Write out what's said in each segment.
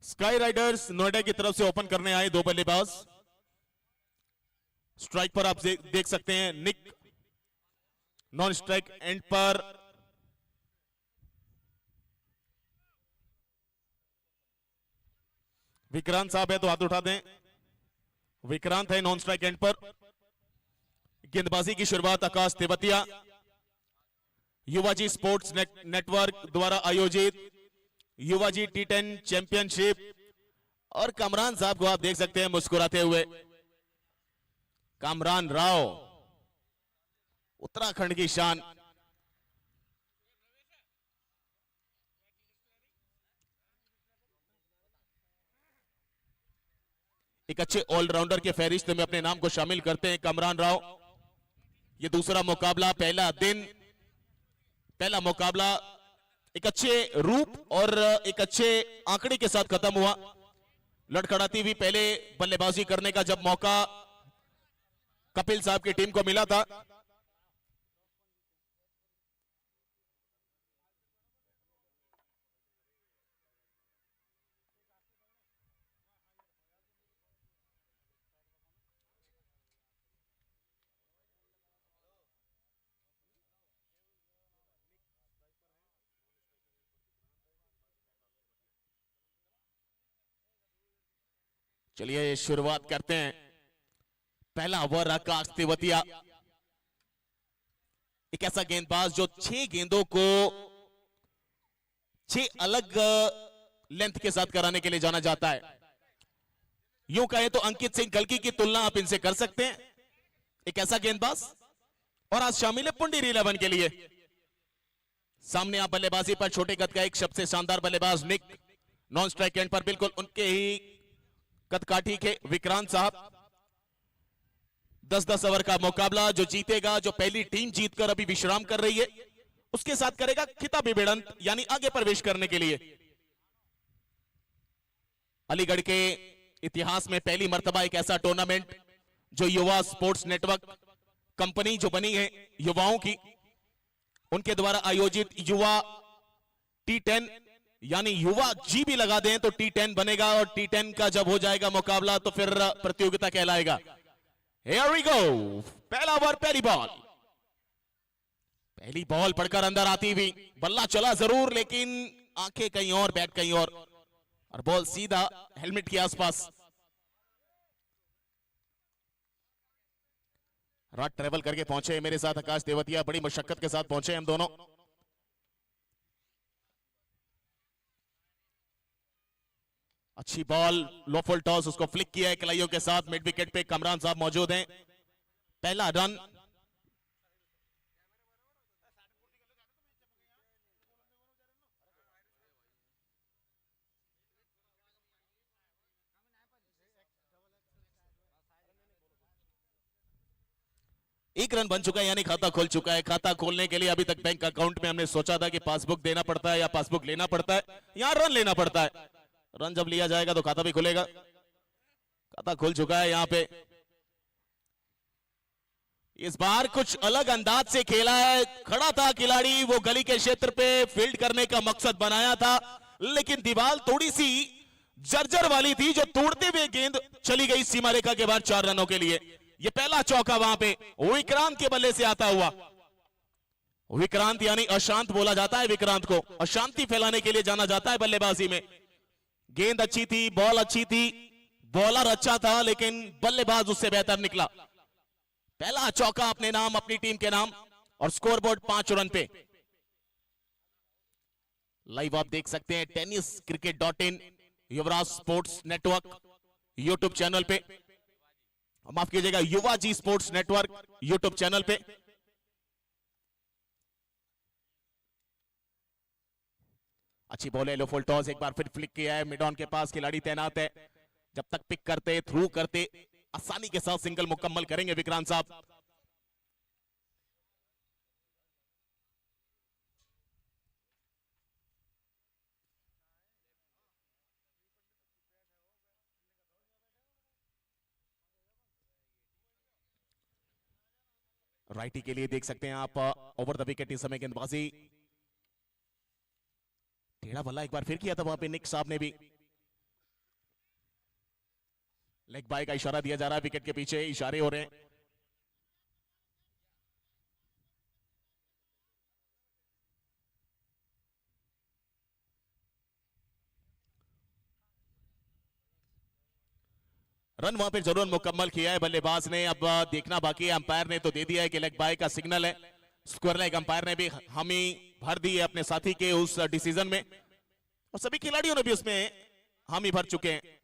Sky Riders Noida की तरफ से ओपन करने आए दो बल्लेबाज। स्ट्राइक पर आप देख सकते हैं निक, नॉन स्ट्राइक एंड पर विक्रांत साहब है तो हाथ उठा दें। विक्रांत है नॉन स्ट्राइक एंड पर। गेंदबाजी की शुरुआत आकाश तेवतिया, युवाजी स्पोर्ट्स नेटवर्क द्वारा आयोजित युवाजी T10 चैंपियनशिप। और कामरान साहब को आप देख सकते हैं मुस्कुराते हुए। कामरान राव, उत्तराखंड की शान। एक अच्छे ऑलराउंडर के फहरिस्त में अपने नाम को शामिल करते हैं कामरान राव। ये दूसरा मुकाबला, पहला दिन, पहला मुकाबला एक अच्छे रूप और एक अच्छे आंकड़े के साथ खत्म हुआ। लड़खड़ाती हुई पहले बल्लेबाजी करने का जब मौका कपिल साहब की टीम को मिला था, चलिए शुरुआत करते हैं। पहला ओवर आकाश तेवतिया, एक ऐसा गेंदबाज जो 6 गेंदों को 6 अलग लेंथ के साथ कराने के लिए जाना जाता है। यूं कहें तो अंकित सिंह गलकी की तुलना आप इनसे कर सकते हैं। एक ऐसा गेंदबाज, और आज शामिल है पुंडीर 11 के लिए। सामने आप बल्लेबाजी पर छोटे कद का एक सबसे शानदार बल्लेबाज निक, नॉन स्ट्राइक एंड पर बिल्कुल उनके ही कदकाठी के विक्रांत साहब। 10-10 ओवर का मुकाबला। जो जीतेगा, जो पहली टीम जीतकर अभी विश्राम कर रही है, उसके साथ करेगा खिताबी भिड़ंत, यानी आगे प्रवेश करने के लिए। अलीगढ़ के इतिहास में पहली मर्तबा एक ऐसा टूर्नामेंट जो युवा स्पोर्ट्स नेटवर्क कंपनी जो बनी है युवाओं की, उनके द्वारा आयोजित युवा T10, यानी युवा जी भी लगा दें तो T10 बनेगा। और T10 का जब हो जाएगा मुकाबला तो फिर प्रतियोगिता कहलाएगा। Here we go, पहला ओवर, पहली बॉल। पहली बॉल पड़कर अंदर आती हुई, बल्ला चला जरूर लेकिन आंखें कहीं और, बैट कहीं और बॉल सीधा हेलमेट के आसपास। रात ट्रेवल करके पहुंचे मेरे साथ आकाश तेवतिया, बड़ी मशक्कत के साथ पहुंचे हम दोनों। अच्छी बॉल, लो फुल टॉस, उसको फ्लिक किया है कलाइयों के साथ। मिड विकेट पे कामरान साहब मौजूद हैं। पहला रन। एक रन बन चुका है, यानी खाता खुल चुका है। खाता खोलने के लिए अभी तक बैंक अकाउंट में हमने सोचा था कि पासबुक देना पड़ता है या पासबुक लेना पड़ता है, यहां रन लेना पड़ता है। रन जब लिया जाएगा तो खाता भी खुलेगा। खाता खुल चुका है यहां पे। इस बार कुछ अलग अंदाज से खेला है। खड़ा था खिलाड़ी, वो गली के क्षेत्र पे फील्ड करने का मकसद बनाया था, लेकिन दीवार थोड़ी सी जर्जर वाली थी जो तोड़ते हुए गेंद चली गई सीमा रेखा के बाद 4 रनों के लिए। ये पहला चौका वहां पे विक्रांत के बल्ले से आता हुआ। विक्रांत यानी अशांत बोला जाता है, विक्रांत को अशांति फैलाने के लिए जाना जाता है बल्लेबाजी में। गेंद अच्छी थी, बॉल अच्छी थी, बॉलर अच्छा था, लेकिन बल्लेबाज उससे बेहतर निकला। पहला चौका अपने नाम, अपनी टीम के नाम, और स्कोरबोर्ड 5 रन पे। लाइव आप देख सकते हैं tenniscricket.in, युवराज स्पोर्ट्स नेटवर्क यूट्यूब चैनल पे, माफ कीजिएगा युवा जी स्पोर्ट्स नेटवर्क यूट्यूब चैनल पे। अच्छी बॉल है, लो फुल टॉस, एक बार फिर फ्लिक किया है। मिड ऑन के पास खिलाड़ी तैनात है। जब तक पिक करते, थ्रू करते, आसानी के साथ सिंगल मुकम्मल करेंगे विक्रांत साहब। राइटी के लिए देख सकते हैं आप ओवर द विकेट इस समय गेंदबाजी। टेढ़ा बल्ला एक बार फिर किया था वहां पे निक साहब ने भी। लेग बाय का इशारा दिया जा रहा है, विकेट के पीछे इशारे हो रहे हैं। रन वहां पे जरूर मुकम्मल किया है बल्लेबाज ने, अब देखना बाकी है। अंपायर ने तो दे दिया है कि लेग बाय का सिग्नल है, स्क्वायर लेग। अंपायर ने भी हामी भर दी है अपने साथी के उस डिसीजन में, और सभी खिलाड़ियों ने भी उसमें हामी भर चुके हैं।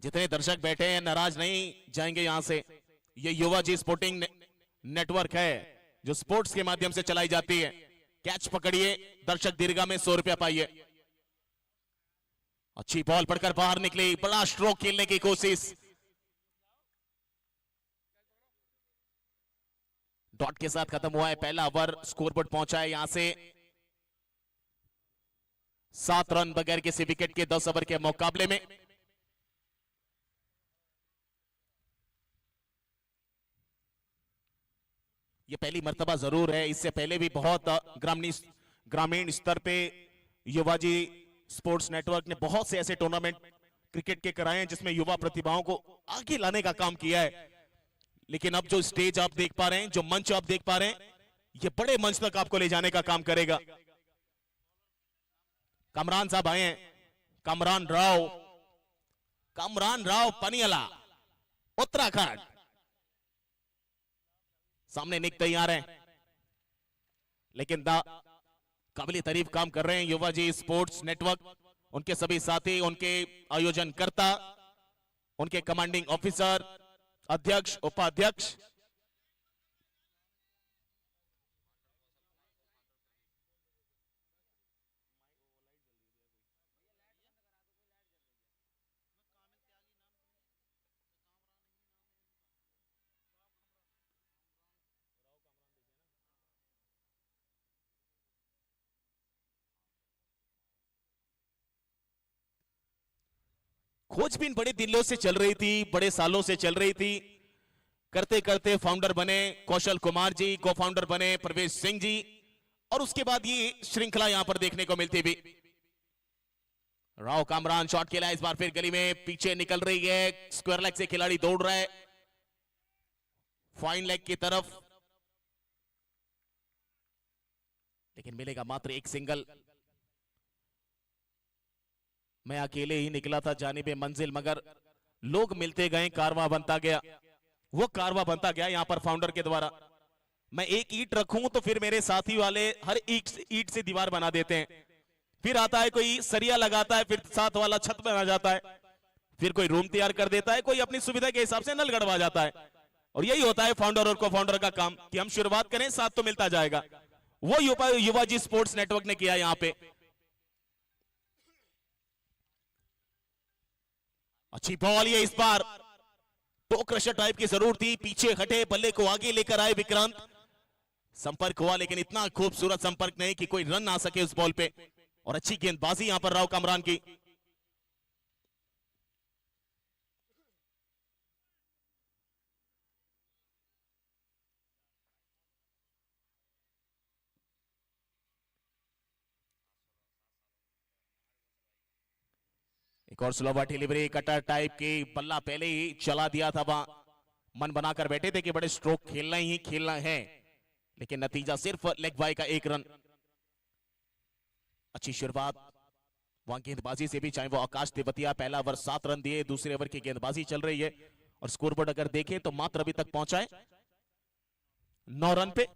जितने दर्शक बैठे हैं नाराज नहीं जाएंगे यहां से। ये युवा जी स्पोर्टिंग नेटवर्क है जो स्पोर्ट्स के माध्यम से चलाई जाती है। कैच पकड़िए, दर्शक दीर्घा में 100 रुपया पाइए। अच्छी बॉल पड़कर बाहर निकली, बड़ा स्ट्रोक खेलने की कोशिश। डॉट के साथ खत्म हुआ है पहला ओवर, स्कोरबोर्ड पहुंचा है यहां से 7 रन बगैर किसी विकेट के 10 ओवर के मुकाबले में। ये पहली मर्तबा जरूर है, इससे पहले भी बहुत ग्रामीण स्तर पे युवाजी स्पोर्ट्स नेटवर्क ने बहुत से ऐसे टूर्नामेंट क्रिकेट के कराए हैं जिसमें युवा प्रतिभाओं को आगे लाने का काम किया है। लेकिन अब जो स्टेज आप देख पा रहे हैं, जो मंच आप देख पा रहे हैं, ये बड़े मंच तक आपको ले जाने का काम करेगा। कमरान साहब आए हैं, कमरान राव पनियाला, उत्तराखंड। सामने निक तैयार है, लेकिन काबिल तारीफ काम कर रहे हैं युवा जी स्पोर्ट्स नेटवर्क, उनके सभी साथी, उनके आयोजनकर्ता, उनके कमांडिंग ऑफिसर, अध्यक्ष, उपाध्यक्ष। खोजबीन बड़े दिनों से चल रही थी, बड़े सालों से चल रही थी। करते करते फाउंडर बने कौशल कुमार जी, को फाउंडर बने प्रवेश सिंह जी, और उसके बाद ये श्रृंखला यहां पर देखने को मिलती भी। राव कामरान शॉट खेला, इस बार फिर गली में पीछे निकल रही है, स्क्वायर लेग से खिलाड़ी दौड़ रहा है फाइन लेग की तरफ, लेकिन मिलेगा मात्र एक सिंगल। मैं अकेले ही निकला था जानिबे मंजिल, मगर लोग मिलते गए, कारवां बनता गया। वो कारवां बनता गया यहां पर फाउंडर के द्वारा। मैं एक ईंट रखूं तो फिर मेरे साथी वाले हर ईंट से दीवार बना देते हैं, फिर आता है कोई सरिया लगाता है, फिर साथ वाला छत बना जाता है, फिर कोई रूम तैयार कर देता है, कोई अपनी सुविधा के हिसाब से नल गड़वा जाता है। और यही होता है फाउंडर और को फाउंडर का काम कि हम शुरुआत करें, साथ तो मिलता जाएगा। वो युवा जी स्पोर्ट्स नेटवर्क ने किया यहां पे। अच्छी बॉल, ये इस बार टो क्रशर टाइप की जरूर थी, पीछे हटे, बल्ले को आगे लेकर आए विक्रांत, संपर्क हुआ लेकिन इतना खूबसूरत संपर्क नहीं कि कोई रन ना सके उस बॉल पे। और अच्छी गेंदबाजी यहां पर राव कामरान की। एक और स्लोवर डिलीवरी, कटर टाइप की, बल्ला पहले ही चला दिया था। वहां मन बनाकर बैठे थे कि बड़े स्ट्रोक खेलना ही खेलना है, लेकिन नतीजा सिर्फ लेग बाय का 1 रन। अच्छी शुरुआत वहां गेंदबाजी से भी, चाहे वो आकाश तेवतिया, पहला ओवर 7 रन दिए, दूसरे ओवर की गेंदबाजी चल रही है। और स्कोरबोर्ड अगर देखें तो मात्र अभी तक पहुंचाए 9 रन पे।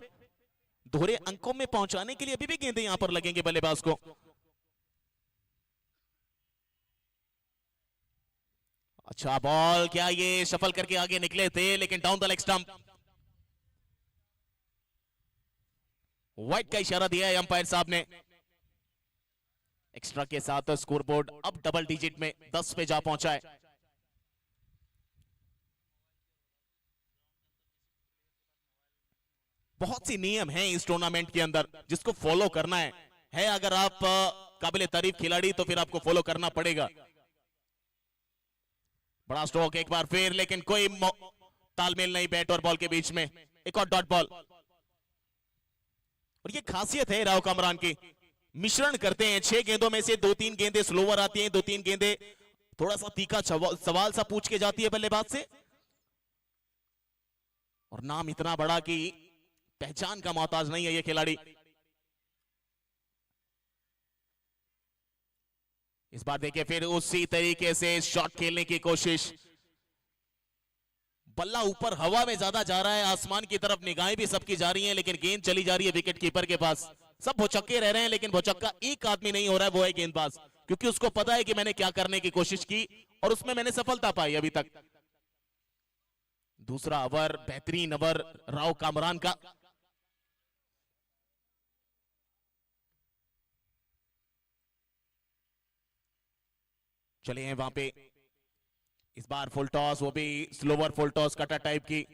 दोहरे अंकों में पहुंचाने के लिए अभी भी गेंदें यहां पर लगेंगे बल्लेबाज को। अच्छा बॉल, क्या ये सफल करके आगे निकले थे, लेकिन down the leg stump. Wide का इशारा दिया है अंपायर साहब ने। एक्स्ट्रा के साथ स्कोरबोर्ड अब डबल डिजिट में 10 पे जा पहुंचा है। बहुत सी नियम हैं इस टूर्नामेंट के अंदर जिसको फॉलो करना है। अगर आप काबिल तारीफ खिलाड़ी तो फिर आपको फॉलो करना पड़ेगा। बड़ा स्ट्रोक एक बार फिर, लेकिन कोई तालमेल नहीं बैट और बॉल के बीच में। एक और डॉट बॉल, और ये खासियत है राव कामरान की, मिश्रण करते हैं। 6 गेंदों में से 2-3 गेंदें स्लोवर आती हैं, 2-3 गेंदें थोड़ा सा तीखा सवाल सा पूछ के जाती है बल्लेबाज से, और नाम इतना बड़ा कि पहचान का मोहताज नहीं है ये खिलाड़ी। इस बार देखिए फिर उसी तरीके से शॉट खेलने की कोशिश, बल्ला ऊपर हवा में ज्यादा जा रहा है, आसमान की तरफ निगाहें भी सबकी जा रही हैं, लेकिन गेंद चली जा रही है विकेट कीपर के पास। सब भौचक्के रह रहे हैं, लेकिन भौचक्का एक आदमी नहीं हो रहा है, वो है गेंदबाज, क्योंकि उसको पता है कि मैंने क्या करने की कोशिश की और उसमें मैंने सफलता पाई अभी तक। दूसरा ओवर, बेहतरीन ओवर राव कामरान का। चले हैं वहां पे, इस बार फुल टॉस, वो भी slower full toss, cutter type की।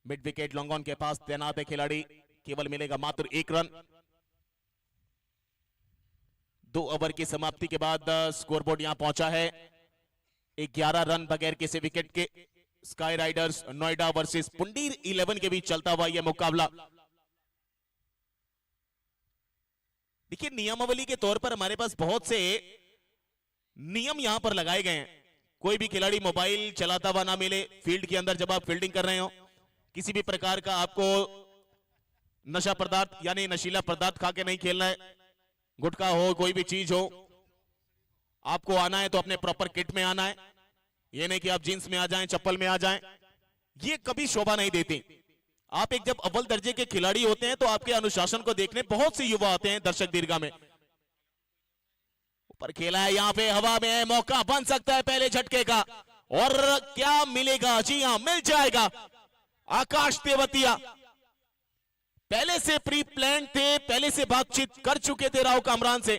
मिड विकेट लॉन्ग ऑन के पास तैनात है खिलाड़ी, केवल मिलेगा मात्र 1 रन। 2 ओवर की समाप्ति के बाद स्कोरबोर्ड यहां पहुंचा है 11 रन बगैर किसी विकेट के। Sky Riders Noida versus Pundir 11 के बीच चलता हुआ यह मुकाबला। देखिए नियमावली के तौर पर हमारे पास बहुत से नियम यहां पर लगाए गए हैं। कोई भी खिलाड़ी मोबाइल चलाता हुआ ना मिले फील्ड के अंदर जब आप फील्डिंग कर रहे हो। किसी भी प्रकार का आपको नशा पदार्थ यानी नशीला पदार्थ खा के नहीं खेलना है। गुटखा हो, कोई भी चीज हो, आपको आना है तो अपने प्रॉपर किट में आना है। ये नहीं कि आप जींस में आ जाएं, चप्पल में आ जाएं, ये कभी शोभा नहीं देती। आप एक जब अव्वल दर्जे के खिलाड़ी होते हैं तो आपके अनुशासन को देखने बहुत से युवा आते हैं दर्शक दीर्घा में। ऊपर खेला है, यहां पे हवा में है, मौका बन सकता है पहले झटके का, और क्या मिलेगा? जी हां, मिल जाएगा। आकाश तेवतिया पहले से प्री प्लान थे, पहले से बातचीत कर चुके थे राव कामरान से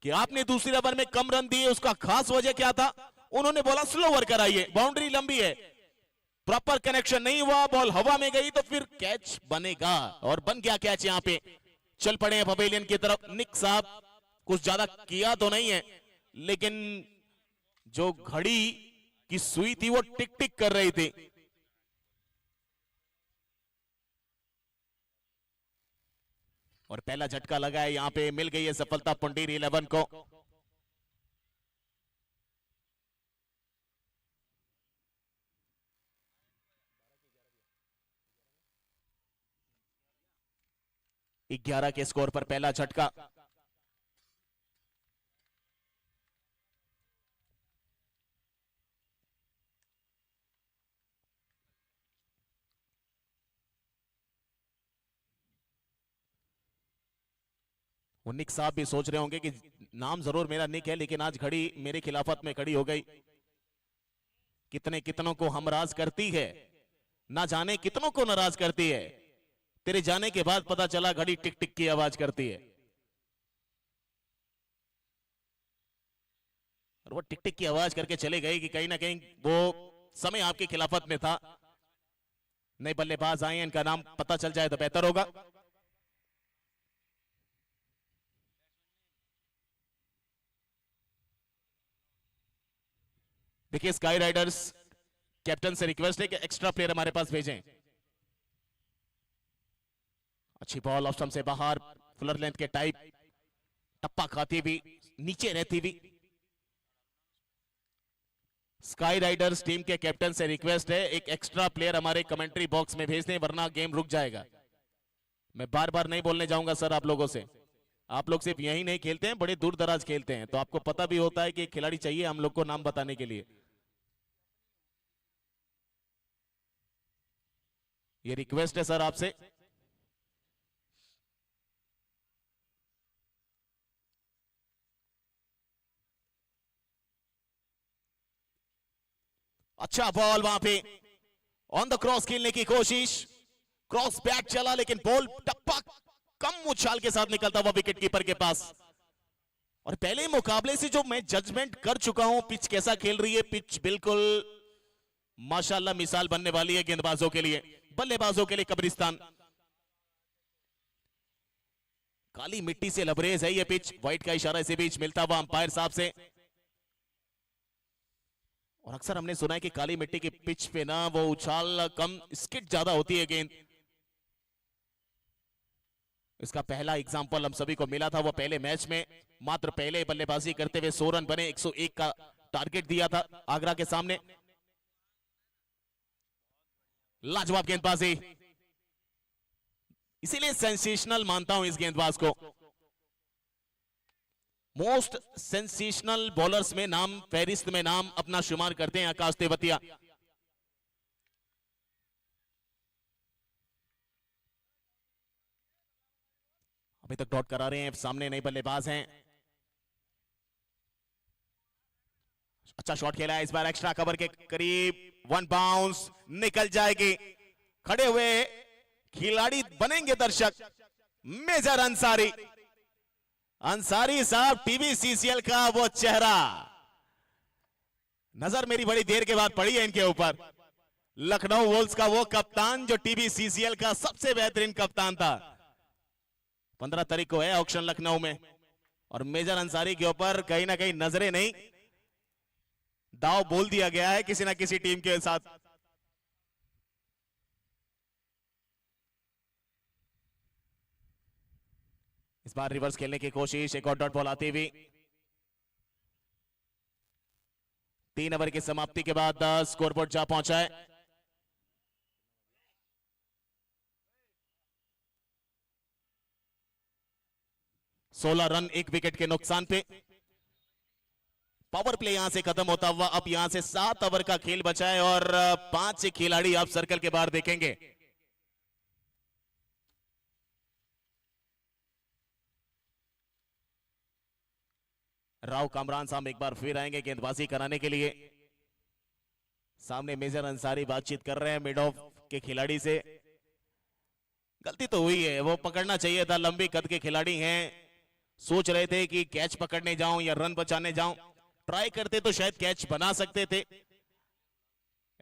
कि आपने दूसरे ओवर में कम रन दिए, उसका खास वजह क्या था? उन्होंने बोला स्लोवर कराइए, बाउंड्री लंबी है, प्रॉपर कनेक्शन नहीं हुआ, बॉल हवा में गई तो फिर कैच बनेगा, और बन गया कैच। यहां पे चल पड़े हैं पवेलियन की तरफ। निक साहब कुछ ज्यादा किया तो नहीं है, लेकिन जो घड़ी की सुई थी वो टिक टिक कर रही थी। और पहला झटका लगा है, यहां पे मिल गई है सफलता पुंडीर 11 को। ग्यारह के स्कोर पर पहला झटका। निक साहब भी सोच रहे होंगे कि नाम जरूर मेरा निक है, लेकिन आज घड़ी मेरे खिलाफत में खड़ी हो गई। कितने कितनों को हमराज करती है, ना जाने कितनों को नाराज करती है। तेरे जाने के बाद पता चला घड़ी टिक टिक की आवाज करती है। और वो टिक टिक की आवाज करके चले गए कि कहीं ना कहीं वो समय आपके खिलाफत में था। नए बल्लेबाज आए, इनका नाम पता चल जाए तो बेहतर होगा। देखिए स्काई राइडर्स कैप्टन से रिक्वेस्ट है कि एक्स्ट्रा प्लेयर हमारे पास भेजें। अच्छी बॉल ऑफ स्टंप से बाहर, फुलर लेंथ के टाइप, टप्पा खाती हुई, नीचे रहती हुई। स्काई राइडर्स टीम के कैप्टन से रिक्वेस्ट है एक एक्स्ट्रा प्लेयर हमारे कमेंट्री बॉक्स में भेज दें, वरना गेम रुक जाएगा। मैं बार बार नहीं बोलने जाऊंगा सर आप लोगों से। आप लोग सिर्फ यही नहीं खेलते हैं, बड़े दूर दराज खेलते हैं, तो आपको पता भी होता है कि एक खिलाड़ी चाहिए हम लोग को नाम बताने के लिए। ये रिक्वेस्ट है सर आपसे। अच्छा बॉल वहां पे ऑन द क्रॉस खेलने की कोशिश, क्रॉस बैक चला लेकिन बॉल टप्पा कम उछाल के साथ निकलता हुआ विकेट कीपर के पास। और पहले मुकाबले से जो मैं जजमेंट कर चुका हूं पिच कैसा खेल रही है, पिच बिल्कुल माशाल्लाह मिसाल बनने वाली है गेंदबाजों के लिए, बल्लेबाजों के लिए कब्रिस्तान। काली मिट्टी से लबरेज है ये पिच, व्हाइट का इशारा इसी बीच मिलता हुआ अंपायर साहब से। और अक्सर हमने सुना है कि काली मिट्टी की पिच पे ना वो उछाल कम, स्किट ज्यादा होती है गेंद। इसका पहला एग्जाम्पल हम सभी को मिला था वो पहले मैच में, मात्र पहले बल्लेबाजी करते हुए 100 रन बने, 101 का टारगेट दिया था आगरा के सामने। लाजवाब गेंदबाजी, इसीलिए सेंसेशनल मानता हूं इस गेंदबाज को। मोस्ट सेंसेशनल बॉलर्स में नाम, फहरिस्त में नाम अपना शुमार करते हैं आकाश तेवतिया। अभी तक डॉट करा रहे हैं, सामने नए बल्लेबाज हैं। अच्छा शॉट खेला है इस बार, एक्स्ट्रा कवर के करीब, 1 बाउंस निकल जाएगी। खड़े हुए खिलाड़ी बनेंगे दर्शक, मेजर अंसारी। अंसारी साहब टीवी सीसीएल का वो चेहरा, नजर मेरी बड़ी देर के बाद पड़ी है इनके ऊपर। लखनऊ वुल्व्स का वो कप्तान जो टीवी सीसीएल का सबसे बेहतरीन कप्तान था। 15 तारीख को है ऑक्शन लखनऊ में, और मेजर अंसारी के ऊपर कहीं ना कहीं नजरें नहीं, दाव बोल दिया गया है किसी ना किसी टीम के साथ। इस बार रिवर्स खेलने की कोशिश, एक और डॉट बॉल आती हुई। 3 ओवर की समाप्ति के बाद स्कोरबोर्ड जा पहुंचा है। सोलह रन 1 विकेट के नुकसान पे। पावर प्ले यहां से खत्म होता हुआ अब यहां से 7 ओवर का खेल बचा है और 5 खिलाड़ी आप सर्कल के बाहर देखेंगे। राव कामरान साहब एक बार फिर आएंगे गेंदबाजी कराने के लिए। सामने मेजर अंसारी बातचीत कर रहे हैं मिड ऑफ के खिलाड़ी से। गलती तो हुई है, वो पकड़ना चाहिए था, लंबी कद के खिलाड़ी हैं। सोच रहे थे कि कैच पकड़ने जाऊं या रन बचाने जाऊं, ट्राई करते तो शायद कैच बना सकते थे,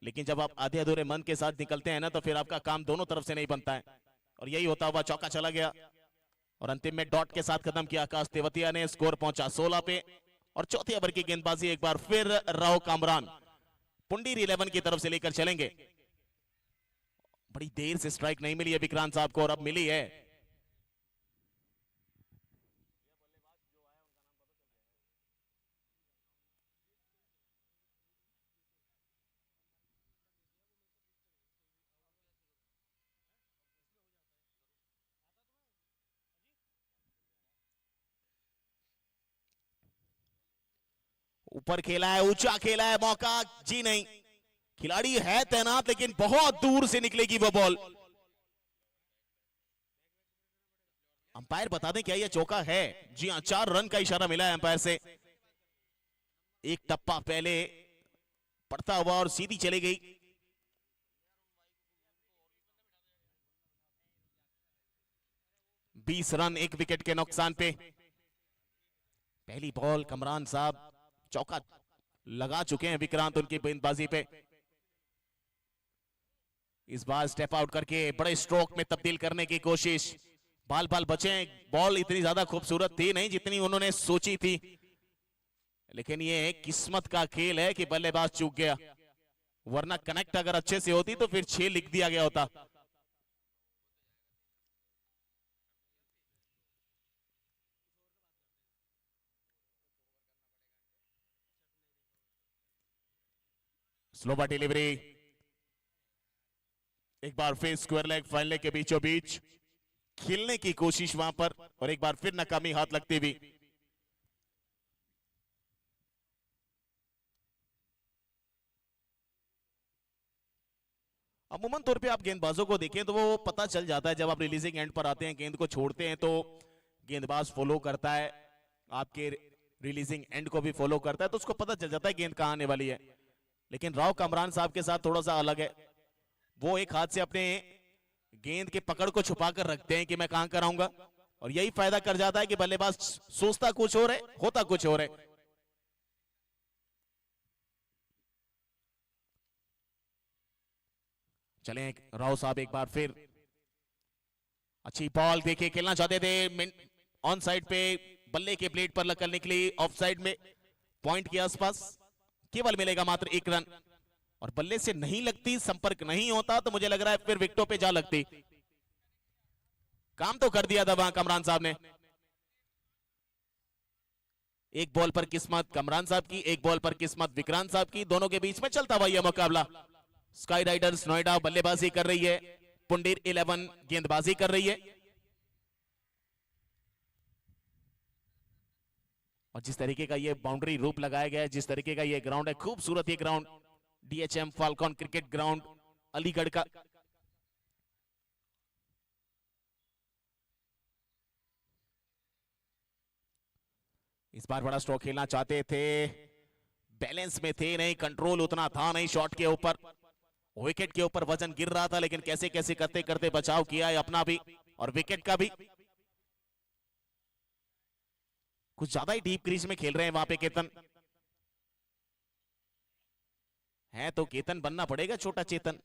लेकिन जब आप आधे अधूरे मन के साथ निकलते हैं ना तो फिर आपका काम दोनों तरफ से नहीं बनता है, और यही होता हुआ चौका चला गया और अंतिम में डॉट के साथ खत्म किया आकाश तेवतिया ने। स्कोर पहुंचा 16 पे और चौथे ओवर की गेंदबाजी एक बार फिर राव कामरान पुंडीर 11 की तरफ से लेकर चलेंगे। बड़ी देर से स्ट्राइक नहीं मिली है विक्रांत साहब को और अब मिली है। ऊपर खेला है, ऊंचा खेला है, मौका जी नहीं, खिलाड़ी है तैनात लेकिन बहुत दूर से निकलेगी वो बॉल। अंपायर बता दें क्या यह चौका है? जी हां, 4 रन का इशारा मिला है अंपायर से। एक टप्पा पहले पड़ता हुआ और सीधी चली गई। बीस रन 1 विकेट के नुकसान पे। पहली बॉल कमरान साहब चौका लगा चुके हैं विक्रांत उनकी गेंदबाजी पे। इस बार स्टेप आउट करके बड़े स्ट्रोक में तब्दील करने की कोशिश। बाल बाल बचे, बॉल इतनी ज्यादा खूबसूरत थी नहीं जितनी उन्होंने सोची थी, लेकिन ये किस्मत का खेल है कि बल्लेबाज चूक गया, वरना कनेक्ट अगर अच्छे से होती तो फिर 6 लिख दिया गया होता। स्लोवर डिलीवरी, एक बार फिर स्क्वायर लेग फाइनल के बीचों बीच खेलने की कोशिश वहां पर और एक बार फिर नाकामी हाथ लगती हुई। अमूमन तौर पे आप गेंदबाजों को देखें तो वो पता चल जाता है, जब आप रिलीजिंग एंड पर आते हैं गेंद को छोड़ते हैं तो गेंदबाज फॉलो करता है, आपके रिलीजिंग एंड को भी फॉलो करता है, तो उसको पता चल जाता है गेंद कहां आने वाली है। लेकिन राव कामरान साहब के साथ थोड़ा सा अलग है, वो एक हाथ से अपने गेंद के पकड़ को छुपा कर रखते हैं कि मैं कहां कराऊंगा, और यही फायदा कर जाता है कि बल्लेबाज सोचता कुछ और है, होता कुछ और है। चलें राव साहब एक बार फिर, अच्छी बॉल देखिए, खेलना चाहते थे ऑन साइड पे, बल्ले के प्लेट पर लगकर निकली ऑफ साइड में, पॉइंट के आसपास, केवल मिलेगा मात्र 1 रन, और बल्ले से नहीं लगती, संपर्क नहीं होता तो मुझे लग रहा है फिर विकेटों पे जा लगती। काम तो कर दिया था वहां कमरान साहब ने। एक बॉल पर किस्मत कमरान साहब की, एक बॉल पर किस्मत विक्रांत साहब की, दोनों के बीच में चलता हुआ यह मुकाबला। स्काई राइडर्स नोएडा बल्लेबाजी कर रही है, पुंडीर 11 गेंदबाजी कर रही है। और जिस तरीके का ये बाउंड्री रूप लगाया गया है, जिस तरीके का ये ग्राउंड है, खूबसूरत ये ground, DHM Falcon cricket ground Aligarh का। इस बार बड़ा स्ट्रोक खेलना चाहते थे, बैलेंस में थे नहीं, कंट्रोल उतना था नहीं शॉट के ऊपर, विकेट के ऊपर वजन गिर रहा था, लेकिन कैसे कैसे करते करते बचाव किया है अपना भी और विकेट का भी। कुछ ज्यादा ही डीप क्रीज में खेल रहे हैं वहां पे केतन है, तो केतन बनना पड़ेगा छोटा चेतन।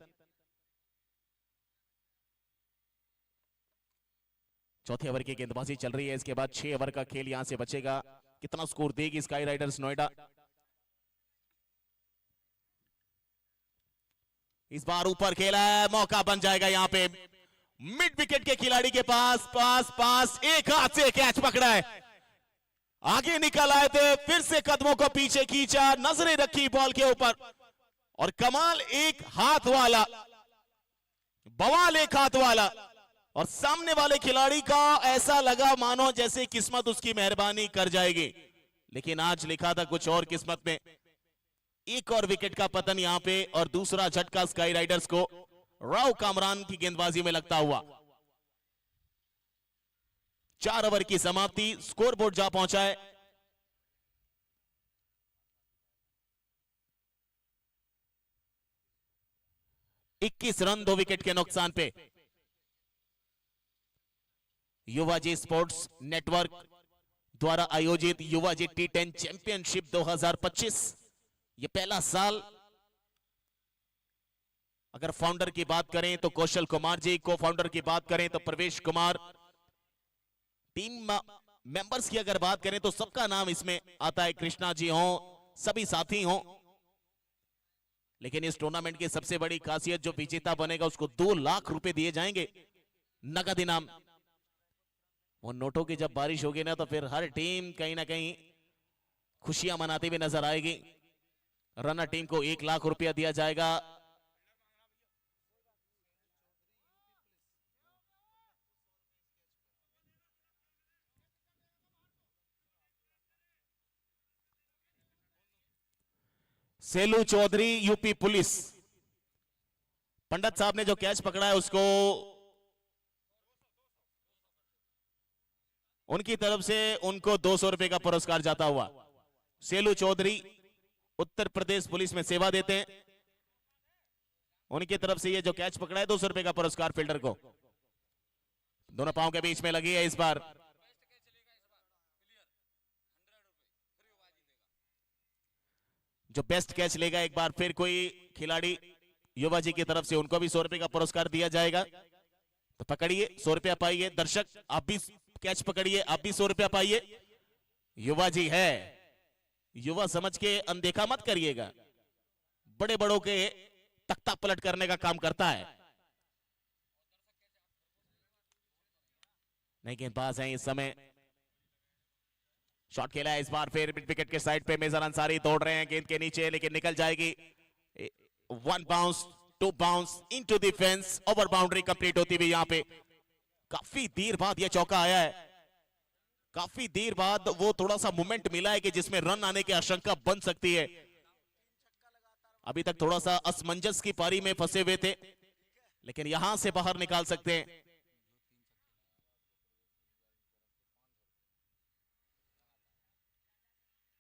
चौथे ओवर की गेंदबाजी चल रही है, इसके बाद 6 ओवर का खेल यहां से बचेगा। कितना स्कोर देगी स्काई राइडर्स नोएडा? इस बार ऊपर खेला है, मौका बन जाएगा यहां पे। मिड विकेट के खिलाड़ी के पास पास पास एक हाथ से कैच पकड़ा है, आगे निकल आए थे, फिर से कदमों को पीछे खींचा, नजरें रखी बॉल के ऊपर और कमाल एक हाथ वाला, बवाल एक हाथ वाला। और सामने वाले खिलाड़ी का ऐसा लगा मानो जैसे किस्मत उसकी मेहरबानी कर जाएगी, लेकिन आज लिखा था कुछ और किस्मत में। एक और विकेट का पतन यहां पे और दूसरा झटका स्काई राइडर्स को राव कामरान की गेंदबाजी में लगता हुआ। 4 ओवर की समाप्ति, स्कोरबोर्ड जा पहुंचा है। इक्कीस रन 2 विकेट के नुकसान पे। युवाजी स्पोर्ट्स नेटवर्क द्वारा आयोजित युवाजी T10 चैंपियनशिप 2025, ये पहला साल। अगर फाउंडर की बात करें तो कौशल कुमार जी, को फाउंडर की बात करें तो प्रवेश कुमार, टीम मेंबर्स की अगर बात करें तो सबका नाम इसमें आता है, कृष्णा जी हो, सभी साथी हो। लेकिन इस टूर्नामेंट की सबसे बड़ी खासियत, जो विजेता बनेगा उसको 2 लाख रुपए दिए जाएंगे नगद इनाम। वो नोटों की जब बारिश होगी ना, तो फिर हर टीम कहीं ना कहीं खुशियां मनाती हुई नजर आएगी। रनर टीम को 1 लाख रुपया दिया जाएगा। सेलू चौधरी यूपी पुलिस, पंडित साहब ने जो कैच पकड़ा है उसको उनकी तरफ से उनको 200 रुपए का पुरस्कार जाता हुआ। सेलू चौधरी उत्तर प्रदेश पुलिस में सेवा देते हैं, उनकी तरफ से ये जो कैच पकड़ा है 200 रुपए का पुरस्कार फील्डर को। दोनों पांव के बीच में लगी है इस बार। जो बेस्ट कैच लेगा एक बार फिर कोई खिलाड़ी युवा जी की तरफ से उनको भी 100 रुपए का पुरस्कार दिया जाएगा। तो पकड़िए, 100 रुपया पाइए। दर्शक आप भी कैच पकड़िए, आप भी 100 रुपया पाइए। युवा जी है, युवा समझ के अनदेखा मत करिएगा, बड़े बड़ों के तख्ता पलट करने का काम करता है। नहीं, गेंदबाज हैं इस समय। शॉट खेला है इस बार फिर मिड विकेट के साइड पे, मेजर अंसारी दौड़ रहे हैं गेंद के नीचे, लेकिन निकल जाएगी। 1 bounce 2 bounce into the fence, over boundary complete होती हुई यहां पे। काफी देर बाद यह चौका आया है, काफी देर बाद वो थोड़ा सा मोमेंट मिला है कि जिसमें रन आने की आशंका बन सकती है। अभी तक थोड़ा सा असमंजस की पारी में फंसे हुए थे, लेकिन यहां से बाहर निकाल सकते हैं।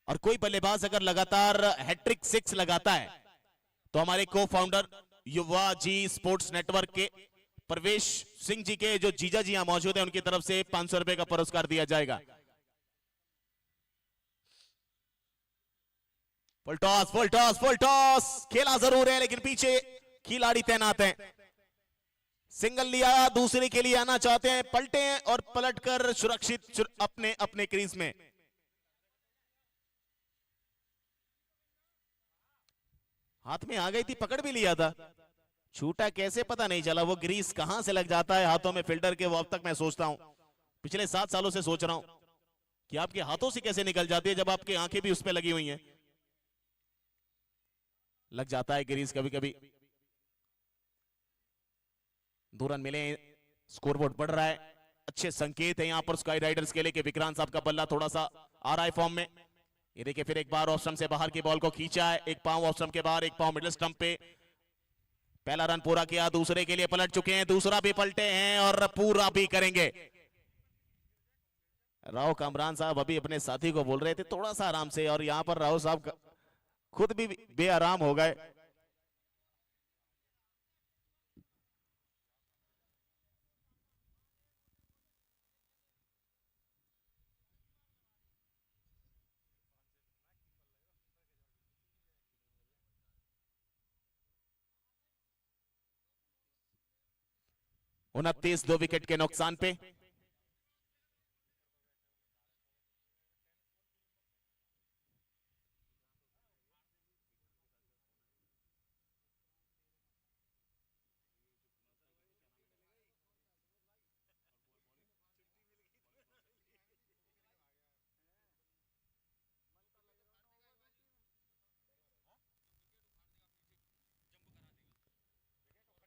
और कोई बल्लेबाज अगर लगातार हैट्रिक 6 लगाता है तो हमारे को फाउंडर युवा जी स्पोर्ट्स नेटवर्क के प्रवेश सिंह जी के जो जीजा जी यहां मौजूद है, उनकी तरफ से 500 रुपए का पुरस्कार दिया जाएगा। Full toss full toss full toss खेला जरूर है, लेकिन पीछे खिलाड़ी तैनात हैं। सिंगल लिया, दूसरे के लिए आना चाहते हैं, पलटे और पलटकर सुरक्षित अपने अपने क्रीज में। हाथ में आ गई थी, पकड़ भी लिया था, छूटा कैसे पता नहीं चला, वो ग्रीस कहां से लग जाता है हाथों में फील्डर के, वो अब तक मैं सोचता हूं, पिछले 7 सालों से सोच रहा हूं कि आपके हाथों से कैसे निकल जाती है जब आपकी आंखें भी उस पर लगी हुई हैं। लग जाता है ग्रीस कभी कभी। 2 रन मिले, स्कोरबोर्ड बढ़ रहा है, अच्छे संकेत है यहां पर स्काई राइडर्स के लिए कि विक्रांत साहब का बल्ला थोड़ा सा आ रहा है फॉर्म में। ये देखिए फिर एक बार ऑफ स्टंप से बाहर की बॉल को खींचा है, एक पांव ऑफ स्टंप के बाहर, एक पांव मिडिल स्टंप पे। पहला रन पूरा किया, दूसरे के लिए पलट चुके हैं, दूसरा भी पलटे हैं और पूरा भी करेंगे। राव कामरान साहब अभी अपने साथी को बोल रहे थे थोड़ा सा आराम से, और यहां पर राव साहब खुद भी बेआराम हो गए। उनतीस 2 विकेट के नुकसान पे।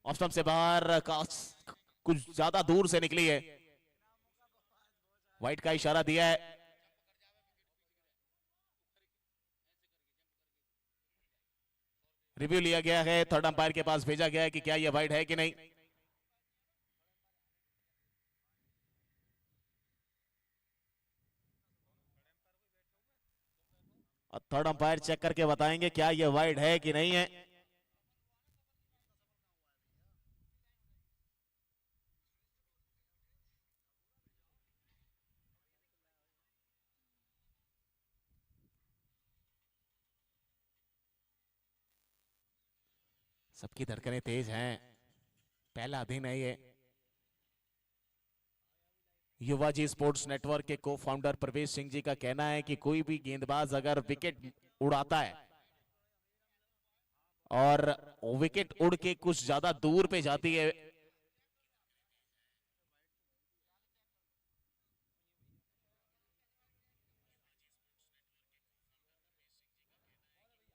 ऑफ स्टंप से बाहर, कुछ ज्यादा दूर से निकली है, वाइट का इशारा दिया है। रिव्यू लिया गया है, थर्ड अंपायर के पास भेजा गया है कि क्या यह वाइड है कि नहीं। और थर्ड अंपायर चेक करके बताएंगे क्या यह वाइड है कि नहीं है। सबकी धड़कनें तेज हैं, पहला दिन है ये। युवा जी स्पोर्ट्स नेटवर्क के को फाउंडर प्रवेश सिंह जी का कहना है कि कोई भी गेंदबाज अगर विकेट उड़ाता है और विकेट उड़ के कुछ ज्यादा दूर पे जाती है,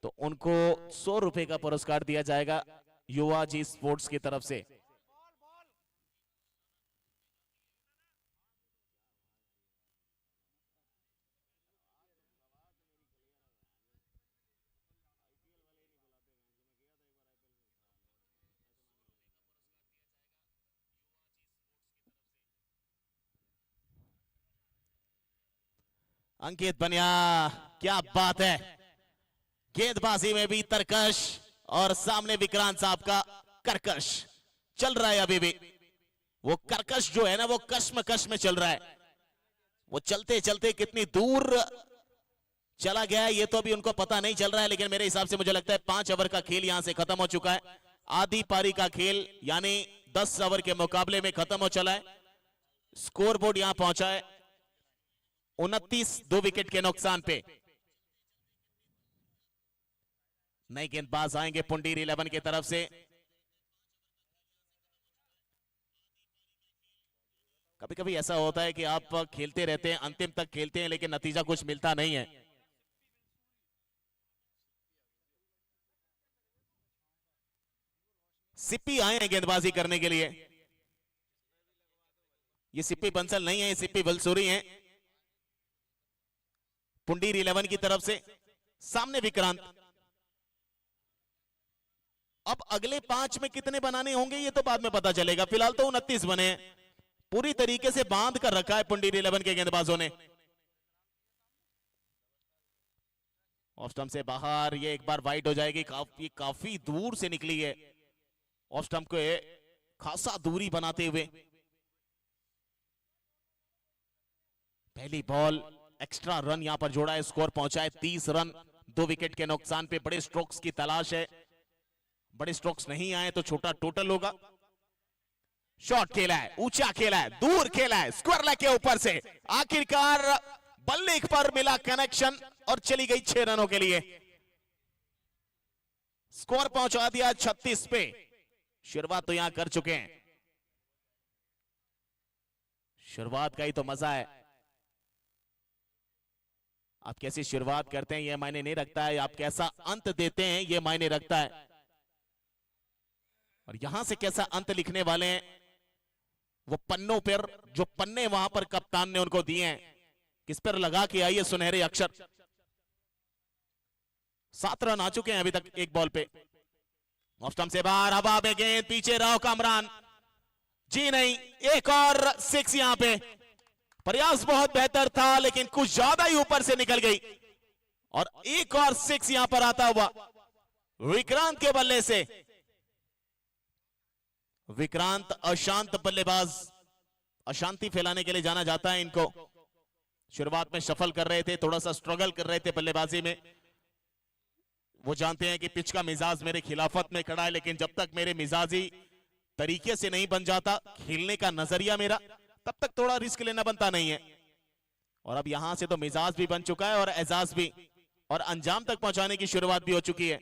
तो उनको 100 रुपए का पुरस्कार दिया जाएगा युवा जी स्पोर्ट्स की तरफ से। अंकित बनिया, क्या बात है, गेंदबाजी में भी तरकश और सामने विक्रांत साहब का कर्कश चल रहा है। अभी भी वो कर्कश जो है ना, वो कश्म में चल रहा है। वो चलते चलते कितनी दूर चला गया है ये तो अभी उनको पता नहीं चल रहा है, लेकिन मेरे हिसाब से मुझे लगता है 5 ओवर का खेल यहां से खत्म हो चुका है। आधी पारी का खेल यानी 10 ओवर के मुकाबले में खत्म हो चला है। स्कोरबोर्ड यहां पहुंचा है 29 2 विकेट के नुकसान पे। नए गेंदबाज आएंगे पुंडीर 11 की तरफ से। कभी कभी ऐसा होता है कि आप खेलते रहते हैं, अंतिम तक खेलते हैं, लेकिन नतीजा कुछ मिलता नहीं है। सिप्पी आए हैं गेंदबाजी करने के लिए। ये सिप्पी बंसल नहीं है, ये सिप्पी बलसूरी हैं पुंडीर 11 की तरफ से। सामने विक्रांत। अब अगले 5 में कितने बनाने होंगे ये तो बाद में पता चलेगा, फिलहाल तो 29 बने हैं। पूरी तरीके से बांध कर रखा है पुंडीर 11 के गेंदबाजों ने। ऑफ स्टंप से बाहर, ये एक बार वाइड हो जाएगी, काफी दूर से निकली है। ऑफ स्टंप को खासा दूरी बनाते हुए पहली बॉल, एक्स्ट्रा रन यहां पर जोड़ा है, स्कोर पहुंचा है 30 रन 2 विकेट के नुकसान पे। बड़े स्ट्रोक्स की तलाश है, बड़े स्ट्रोक्स नहीं आए तो छोटा टोटल होगा। शॉट खेला है, ऊंचा खेला है, दूर खेला है, स्क्वायर लेग के ऊपर से आखिरकार बल्ले पर मिला कनेक्शन और चली गई 6 रनों के लिए। स्कोर पहुंचा दिया 36 पे। शुरुआत तो यहां कर चुके हैं, शुरुआत का ही तो मजा है। आप कैसी शुरुआत करते हैं यह मायने नहीं रखता है, आप कैसा अंत देते हैं यह मायने रखता है। और यहां से कैसा अंत लिखने वाले हैं, वो पन्नों पर जो पन्ने वहां पर कप्तान ने उनको दिए हैं, किस पर लगा के आइए सुनहरे अक्षर। 7 रन आ चुके हैं अभी तक एक बॉल पे। ऑफ स्टंप से बाहर, हवा में गेंद, पीछे रहो कामरान, जी नहीं, एक और 6 यहां पे। प्रयास बहुत बेहतर था लेकिन कुछ ज्यादा ही ऊपर से निकल गई, और एक और 6 यहां पर आता हुआ विक्रांत के बल्ले से। विक्रांत अशांत बल्लेबाज, अशांति फैलाने के लिए जाना जाता है इनको। शुरुआत में शफल कर रहे थे, थोड़ा सा स्ट्रगल कर रहे थे बल्लेबाजी में। वो जानते हैं कि पिच का मिजाज मेरे खिलाफत में खड़ा है, लेकिन जब तक मेरे मिजाजी तरीके से नहीं बन जाता, खेलने का नजरिया मेरा, तब तक थोड़ा रिस्क लेना बनता नहीं है। और अब यहां से तो मिजाज भी बन चुका है और एजाज भी, और अंजाम तक पहुंचाने की शुरुआत भी हो चुकी है।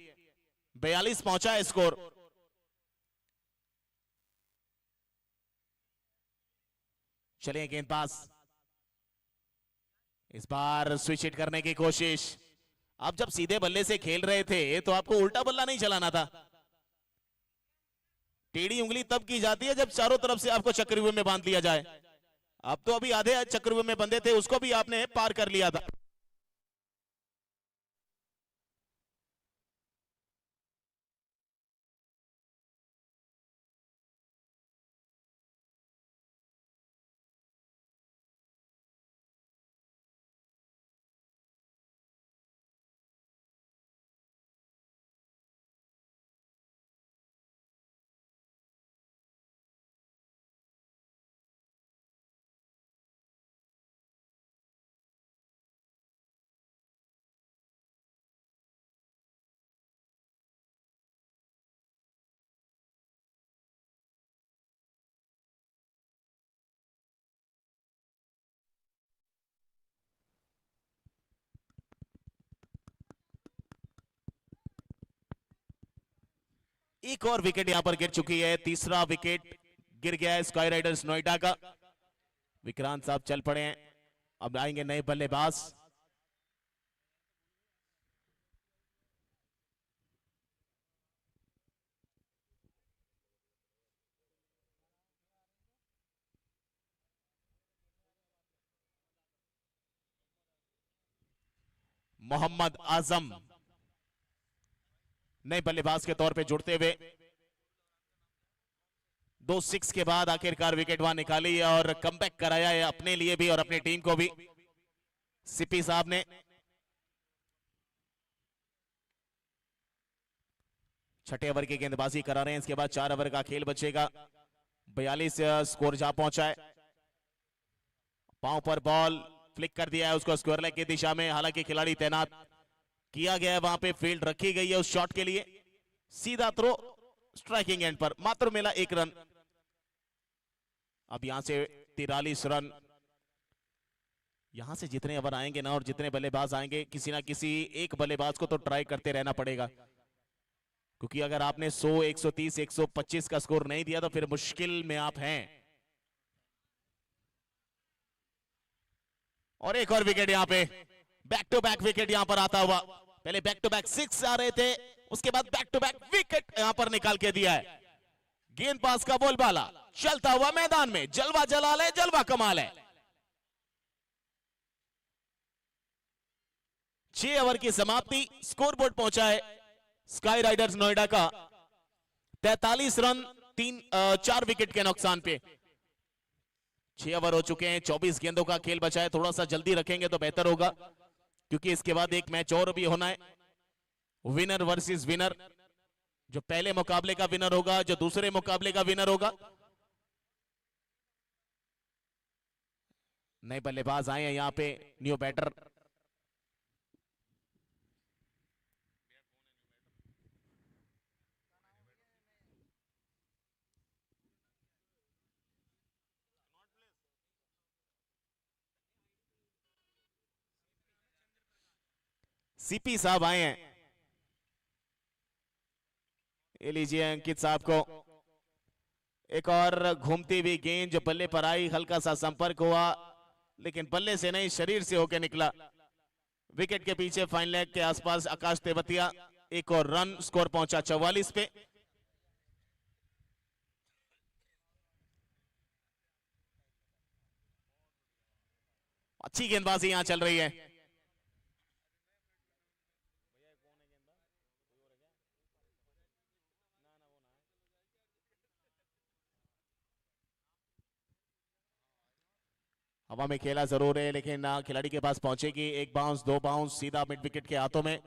42 पहुंचा है स्कोर। चलिए गेंदबाज इस बार स्विच हिट करने की कोशिश। आप जब सीधे बल्ले से खेल रहे थे तो आपको उल्टा बल्ला नहीं चलाना था। टेढ़ी उंगली तब की जाती है जब चारों तरफ से आपको चक्रव्यूह में बांध लिया जाए। अब तो अभी आधे चक्रव्यूह में बंधे थे, उसको भी आपने पार कर लिया था। एक और विकेट यहां पर गिर चुकी है, तीसरा विकेट गिर गया है स्काई राइडर्स नोएडा का। विक्रांत साहब चल पड़े हैं, अब आएंगे नए बल्लेबाज। मोहम्मद आजम नए बल्लेबाज के तौर पे जुड़ते हुए 2 6 के बाद आखिरकार विकेट वहां निकाली है और कमबैक कराया है अपने लिए भी और अपनी टीम को भी सीपी साहब ने। छठे ओवर की गेंदबाजी करा रहे हैं, इसके बाद 4 ओवर का खेल बचेगा। 42 स्कोर जा पहुंचा है। पांव पर बॉल फ्लिक कर दिया है उसको स्क्वायर लेग की दिशा में, हालांकि खिलाड़ी तैनात किया गया है, वहां पे फील्ड रखी गई है उस शॉट के लिए। सीधा थ्रो स्ट्राइकिंग एंड पर, मात्र मिला 1 रन। अब यहां से 43 रन। यहां से जितने ओवर आएंगे ना और जितने बल्लेबाज आएंगे, किसी ना किसी एक बल्लेबाज को तो ट्राई करते रहना पड़ेगा, क्योंकि अगर आपने 100 130 125 का स्कोर नहीं दिया तो फिर मुश्किल में आप हैं। और एक और विकेट यहां पे, बैक टू बैक विकेट यहां पर आता हुआ। पहले बैक टू बैक 6 आ रहे थे, उसके बाद बैक टू बैक विकेट यहां पर निकाल के दिया है। गेंदबाज का बोलबाला चलता हुआ मैदान में, जलवा जलाल है, जलवा कमाल है। 6 ओवर की समाप्ति, स्कोरबोर्ड पहुंचा है स्काई राइडर्स नोएडा का 43 रन 4 विकेट के नुकसान पे। 6 ओवर हो चुके हैं, 24 गेंदों का खेल बचा है। थोड़ा सा जल्दी रखेंगे तो बेहतर होगा, क्योंकि इसके बाद एक मैच और भी होना है, विनर वर्सेस विनर। जो पहले मुकाबले का विनर होगा, जो दूसरे मुकाबले का विनर होगा। नए बल्लेबाज आए हैं यहां पे, न्यू बैटर। सीपी साहब आए हैं, ये लीजिए अंकित साहब को एक और घूमती हुई गेंद जो बल्ले पर आई, हल्का सा संपर्क हुआ लेकिन बल्ले से नहीं शरीर से होकर निकला। विकेट के पीछे फाइन लेग के आसपास आकाश तेवतिया, एक और रन, स्कोर पहुंचा 44 पे। अच्छी गेंदबाजी यहां चल रही है। हवा में खेला जरूर है लेकिन खिलाड़ी के पास पहुंचेगी। एक बाउंस, दो बाउंस, सीधा मिड विकेट के हाथों में।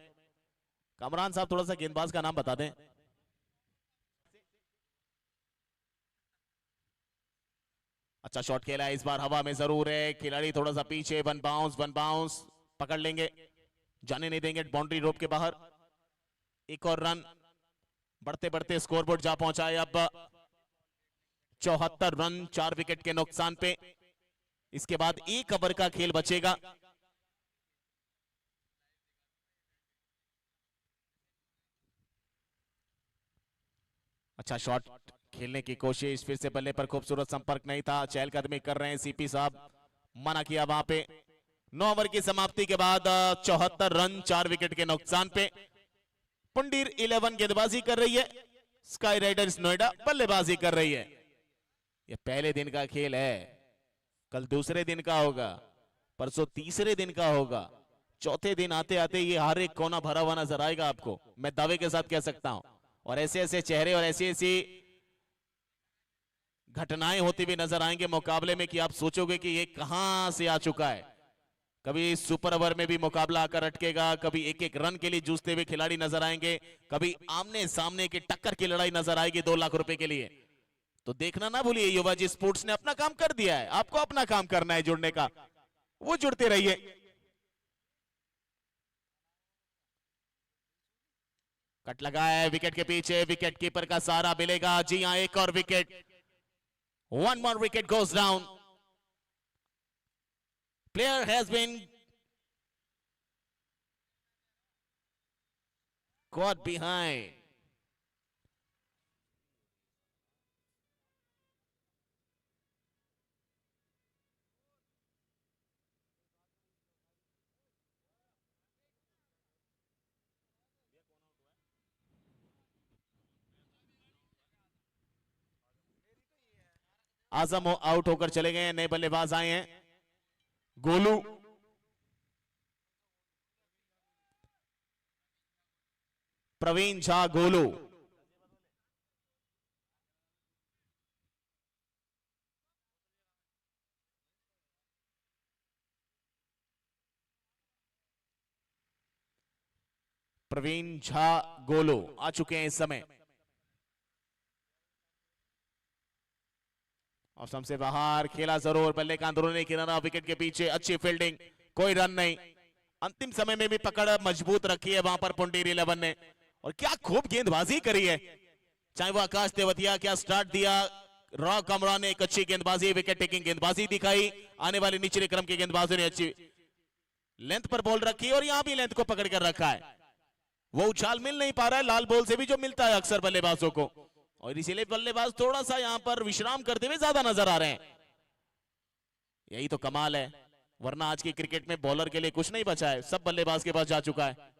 कमरान साहब थोड़ा सा गेंदबाज का नाम बता दें। अच्छा शॉट खेला है इस बार, हवा में जरूर है, खिलाड़ी थोड़ा सा पीछे। वन बाउंस पकड़ लेंगे, जाने नहीं देंगे बाउंड्री रोप के बाहर। एक और रन, बढ़ते बढ़ते स्कोरबोर्ड जा पहुंचा है अब 74 रन 4 विकेट के नुकसान पे। इसके बाद एक ओवर का खेल बचेगा। अच्छा शॉट खेलने की कोशिश, फिर से बल्ले पर खूबसूरत संपर्क नहीं था। चहलकदमी कर रहे हैं सीपी साहब, मना किया वहां पे। 9 ओवर की समाप्ति के बाद 74 रन 4 विकेट के नुकसान पे। पुंडीर 11 गेंदबाजी कर रही है, स्काई राइडर्स नोएडा बल्लेबाजी कर रही है। यह पहले दिन का खेल है, कल दूसरे दिन का होगा, परसों तीसरे दिन का होगा, चौथे दिन आते आते ये हर एक कोना भरा हुआ नजर आएगा आपको, मैं दावे के साथ कह सकता हूं। और ऐसे ऐसे चेहरे और ऐसी ऐसी घटनाएं होती हुई नजर आएंगे मुकाबले में कि आप सोचोगे कि ये कहां से आ चुका है। कभी सुपर ओवर में भी मुकाबला आकर अटकेगा, कभी एक एक रन के लिए जूझते हुए खिलाड़ी नजर आएंगे, कभी आमने सामने की टक्कर की लड़ाई नजर आएगी 2 लाख रुपए के लिए। तो देखना ना भूलिए, युवा जी स्पोर्ट्स ने अपना काम कर दिया है, आपको अपना काम करना है जुड़ने का, वो जुड़ते रहिए। कट लगा है विकेट के पीछे, विकेट कीपर का सहारा मिलेगा। जी हां, एक और wicket, 1 more wicket goes down. Player has been caught behind. Azam out होकर चले गए, नए बल्लेबाज आए हैं। गोलू, प्रवीण झा गोलू। प्रवीण झा गोलू आ चुके हैं इस समय। और सबसे बाहर खेला जरूर, बल्ले का अंदरूनी किनारा, विकेट के पीछे, अच्छी फील्डिंग, कोई रन नहीं। अंतिम समय में भी पकड़ मजबूत रखी है वहां पर पुंडीर 11 ने, और क्या खूब गेंदबाजी करी है। चाहे वो आकाश तेवतिया, क्या स्टार्ट दिया। रॉ कमरा ने एक अच्छी गेंदबाजी, विकेट टेकिंग गेंदबाजी दिखाई। आने वाले निचले क्रम के गेंदबाजों ने अच्छी लेंथ पर बॉल रखी और यहां भी लेंथ को पकड़ कर रखा है। वो उछाल मिल नहीं पा रहा है लाल बॉल से भी, जो मिलता है अक्सर बल्लेबाजों को, और इसीलिए बल्लेबाज थोड़ा सा यहां पर विश्राम करते हुए ज्यादा नजर आ रहे हैं। यही तो कमाल है, वरना आज की क्रिकेट में बॉलर के लिए कुछ नहीं बचा है, सब बल्लेबाज के पास जा चुका है।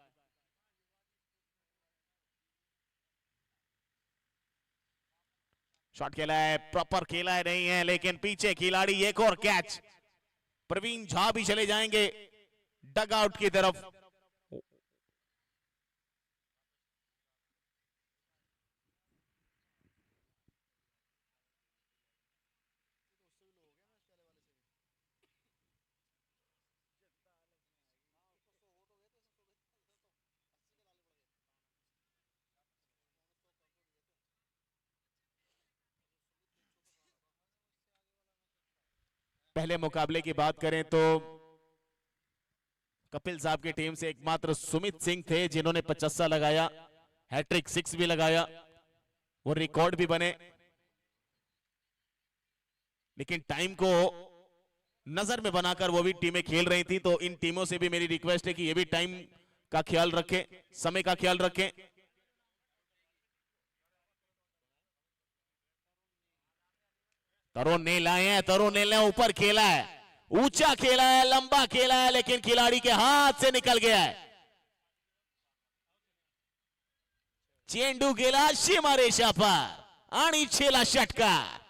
शॉट खेला है, प्रॉपर खेला है नहीं है, लेकिन पीछे खिलाड़ी, एक और कैच। प्रवीण झा भी चले जाएंगे डग आउट की तरफ। पहले मुकाबले की बात करें तो कपिल साहब की टीम से एकमात्र सुमित सिंह थे जिन्होंने 50 लगाया, हैट्रिक 6 भी लगाया, वो रिकॉर्ड भी बने। लेकिन टाइम को नजर में बनाकर वो भी टीमें खेल रही थी, तो इन टीमों से भी मेरी रिक्वेस्ट है कि ये भी टाइम का ख्याल रखें, समय का ख्याल रखें। तरुण ने लाए हैं, तरुण ने ऊपर खेला है, ऊंचा खेला है, लंबा खेला है, लेकिन खिलाड़ी के हाथ से निकल गया है। चेंडू गेला सीमारेषापार आणि छेला षटकार।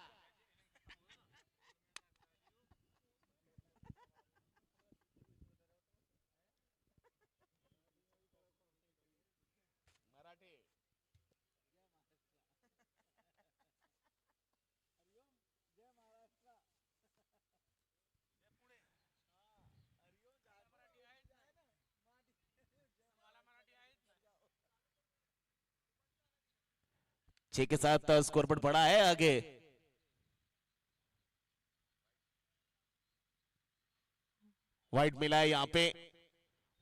छह के साथ स्कोरबोर्ड बढ़ा है आगे। व्हाइट मिला है यहां पे,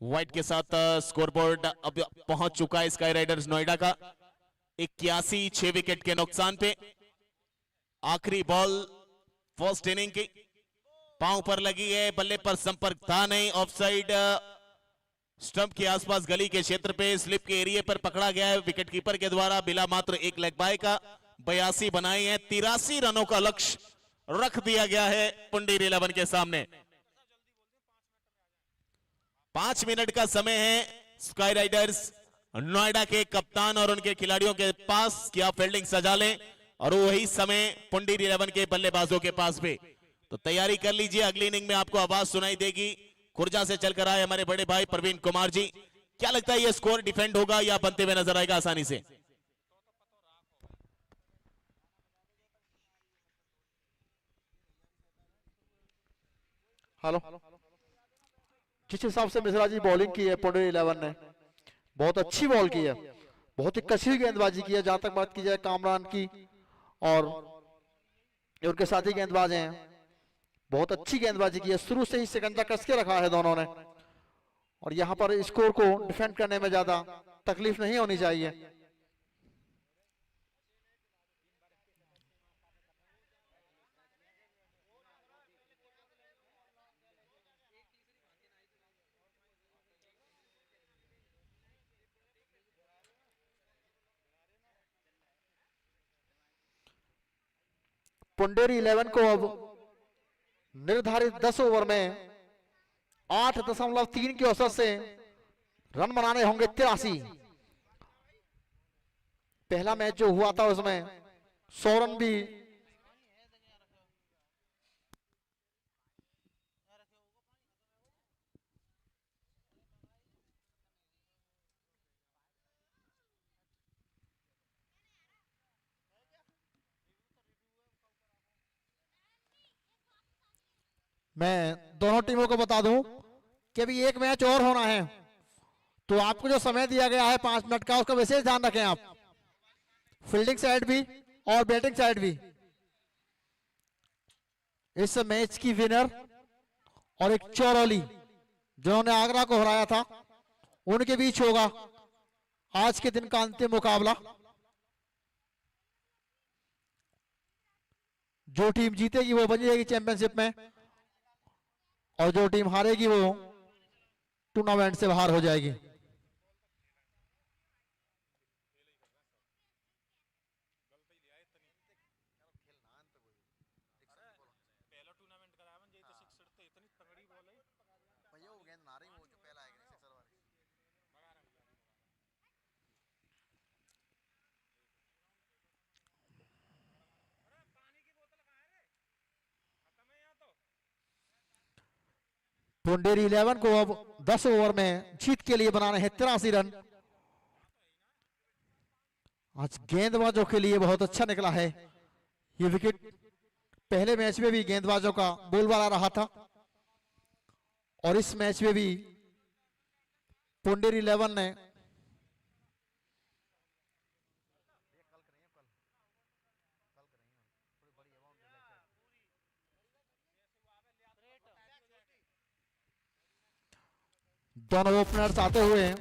व्हाइट के साथ स्कोरबोर्ड अब पहुंच चुका है स्काई राइडर्स नोएडा का 81, 6 विकेट के नुकसान पे। आखिरी बॉल फर्स्ट इनिंग की, पांव पर लगी है, बल्ले पर संपर्क था नहीं, ऑफसाइड, स्टंप के आसपास गली के क्षेत्र पे स्लिप के एरिया पर पकड़ा गया है विकेट कीपर के द्वारा, बिला मात्र एक लेग बाय का। 82 बनाए हैं, 83 रनों का लक्ष्य रख दिया गया है पुंडीर 11 के सामने। 5 मिनट का समय है स्काई राइडर्स नोएडा के कप्तान और उनके खिलाड़ियों के पास कि आप फील्डिंग सजा लें, और वही समय पुंडीर 11 के बल्लेबाजों के पास भी। तो तैयारी कर लीजिए, अगली इनिंग में आपको आवाज सुनाई देगी। खुर्जा से चलकर आए हमारे बड़े भाई प्रवीण कुमार जी, क्या लगता है ये स्कोर डिफेंड होगा या बनते हुए नजर आएगा आसानी से? हेलो, जिस हिसाब से मिश्रा जी बॉलिंग की है पुणे 11 ने, बहुत अच्छी बॉल की है, बहुत ही कसी गेंदबाजी की है। जहां तक बात की जाए कामरान की और उनके साथी गेंदबाज हैं, बहुत अच्छी गेंदबाजी की है, शुरू से ही शिकंजा कस के रखा है दोनों ने, और यहाँ पर स्कोर को डिफेंड करने में ज्यादा तकलीफ नहीं होनी चाहिए। पुंडेरी 11 को अब निर्धारित 10 ओवर में 8.3 के औसत से रन बनाने होंगे 83। पहला मैच जो हुआ था उसमें 100 रन भी मैं दोनों टीमों को बता दूं कि अभी एक मैच और होना है, तो आपको जो समय दिया गया है 5 मिनट का, उसका विशेष ध्यान रखें आप, फील्डिंग साइड भी और बैटिंग साइड भी। इस मैच की विनर और एक चौरौली जिन्होंने आगरा को हराया था, उनके बीच होगा आज के दिन का अंतिम मुकाबला। जो टीम जीतेगी वो बन जाएगी चैंपियनशिप में, और जो टीम हारेगी वो टूर्नामेंट से बाहर हो जाएगी। पुंडेरी 11 को अब 10 ओवर में जीत के लिए बनाने हैं 83 रन। आज गेंदबाजों के लिए बहुत अच्छा निकला है ये विकेट। पहले मैच में भी गेंदबाजों का बोलबाला रहा था, और इस मैच में भी पुंडेरी 11 ने दोनों ओपनर्स आते हुए हैं।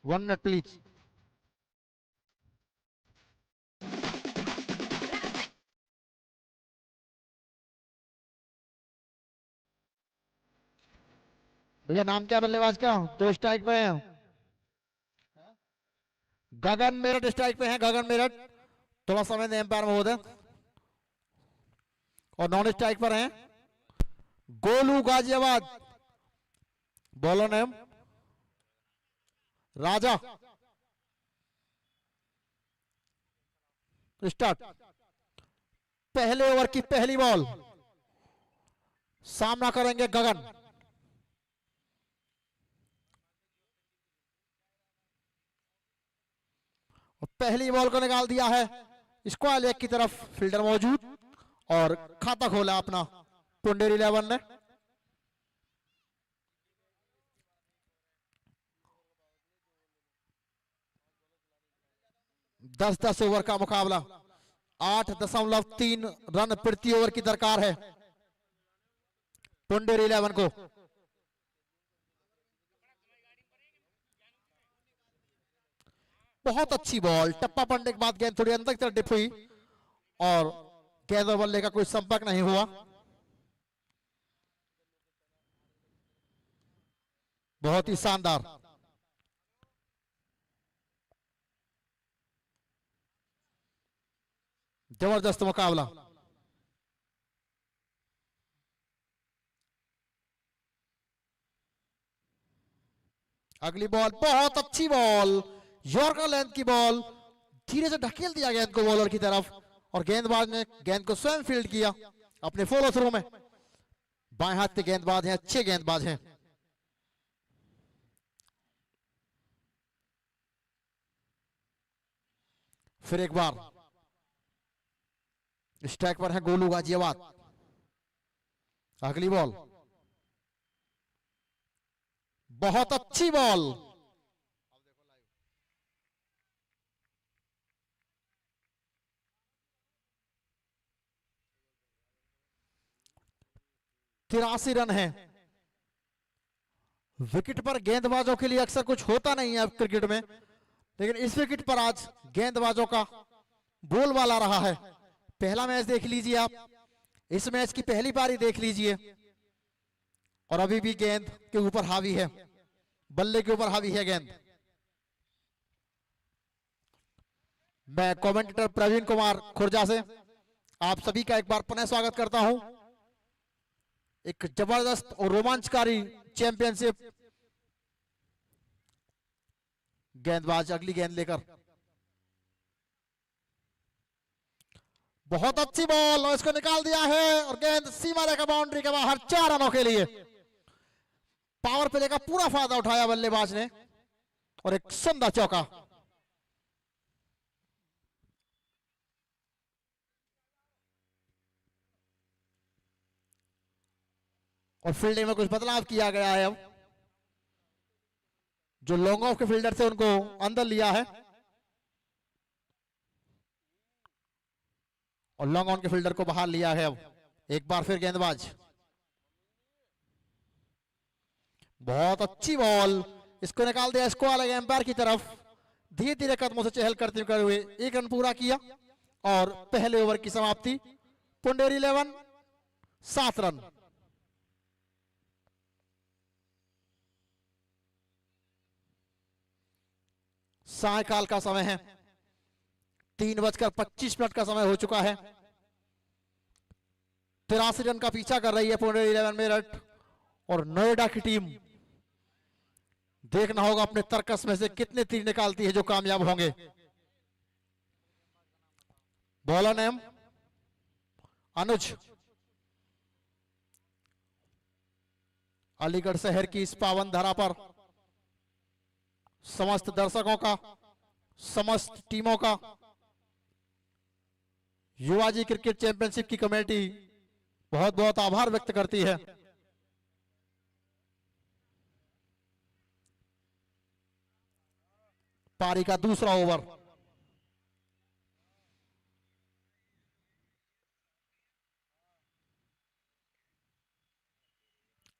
1 मिनट प्लीज। भैया नाम क्या बल्लेबाज का? तो स्ट्राइक पे है गगन मेरठ, स्ट्राइक पे है गगन मेरठ। थोड़ा समय दें एम्पायर महोदय। और नॉन स्ट्राइक पर हैं गोलू गाजियाबाद। बॉलर नेम राजा। स्टार्ट। पहले ओवर की पहली बॉल, सामना करेंगे गगन। पहली बॉल को निकाल दिया है स्क्वायर लेग की तरफ, फील्डर मौजूद और खाता खोला अपना पुंडेरी 11 ने। दस 10 ओवर का मुकाबला, 8.3 रन प्रति ओवर की दरकार है पुंडेरी 11 को। बहुत अच्छी बॉल, टप्पा पड़ने के बाद गेंद थोड़ी अंदर की तरफ डिप हुई और गेंद और बल्ले का कोई संपर्क नहीं हुआ। बहुत ही शानदार। जबरदस्त मुकाबला। अगली बॉल बहुत अच्छी बॉल, यॉर्कर लेंथ की बॉल, धीरे से ढकेल दिया गेंद को बॉलर की तरफ और गेंदबाज ने गेंद को स्वयं फील्ड किया अपने फॉलो थ्रू में। बाएं हाथ के गेंदबाज हैं, अच्छे गेंदबाज हैं। फिर एक बार स्ट्राइक पर है गोलू गाजियाबाद। अगली बॉल बहुत अच्छी बॉल, तिरासी रन है। विकेट पर गेंदबाजों के लिए अक्सर कुछ होता नहीं है क्रिकेट में, लेकिन इस विकेट पर आज गेंदबाजों का बोलबाला रहा है। पहला मैच देख लीजिए आप, इस मैच की पहली पारी देख लीजिए और अभी भी गेंद के ऊपर हावी है, बल्ले के ऊपर हावी है गेंद। मैं कमेंटेटर प्रवीण कुमार खुर्जा से आप सभी का एक बार पुनः स्वागत करता हूं एक जबरदस्त और रोमांचकारी चैंपियनशिप। गेंदबाज अगली गेंद लेकर, बहुत अच्छी बॉल और इसको निकाल दिया है और गेंद सीमा रेखा बाउंड्री के बाहर, 4 रनों के लिए। पावर प्ले का पूरा फायदा उठाया बल्लेबाज ने और एक शानदार चौका। और फील्डिंग में कुछ बदलाव किया गया है। अब जो लॉन्ग ऑफ के फील्डर थे उनको अंदर लिया है और लॉन्ग ऑन के फील्डर को बाहर लिया है। अब एक बार फिर गेंदबाज, बहुत अच्छी बॉल, इसको निकाल दिया, इसको अलग एम्पायर की तरफ, धीरे धीरे कदमों से चहल करते हुए 1 रन पूरा किया और पहले ओवर की समाप्ति। पुंडेरी 11 7 रन। सायकाल का समय है, 3:25 का समय हो चुका है। 83 रन का पीछा कर रही है पुंडेरी 11 मेरठ और नोएडा की टीम देखना होगा अपने तर्कस में से कितने तीर निकालती है जो कामयाब होंगे। बॉलर नेम अनुज। अलीगढ़ शहर की इस पावन धरा पर समस्त दर्शकों का, समस्त टीमों का, युवा जी क्रिकेट चैंपियनशिप की कमेटी बहुत बहुत आभार व्यक्त करती है। पारी का दूसरा ओवर,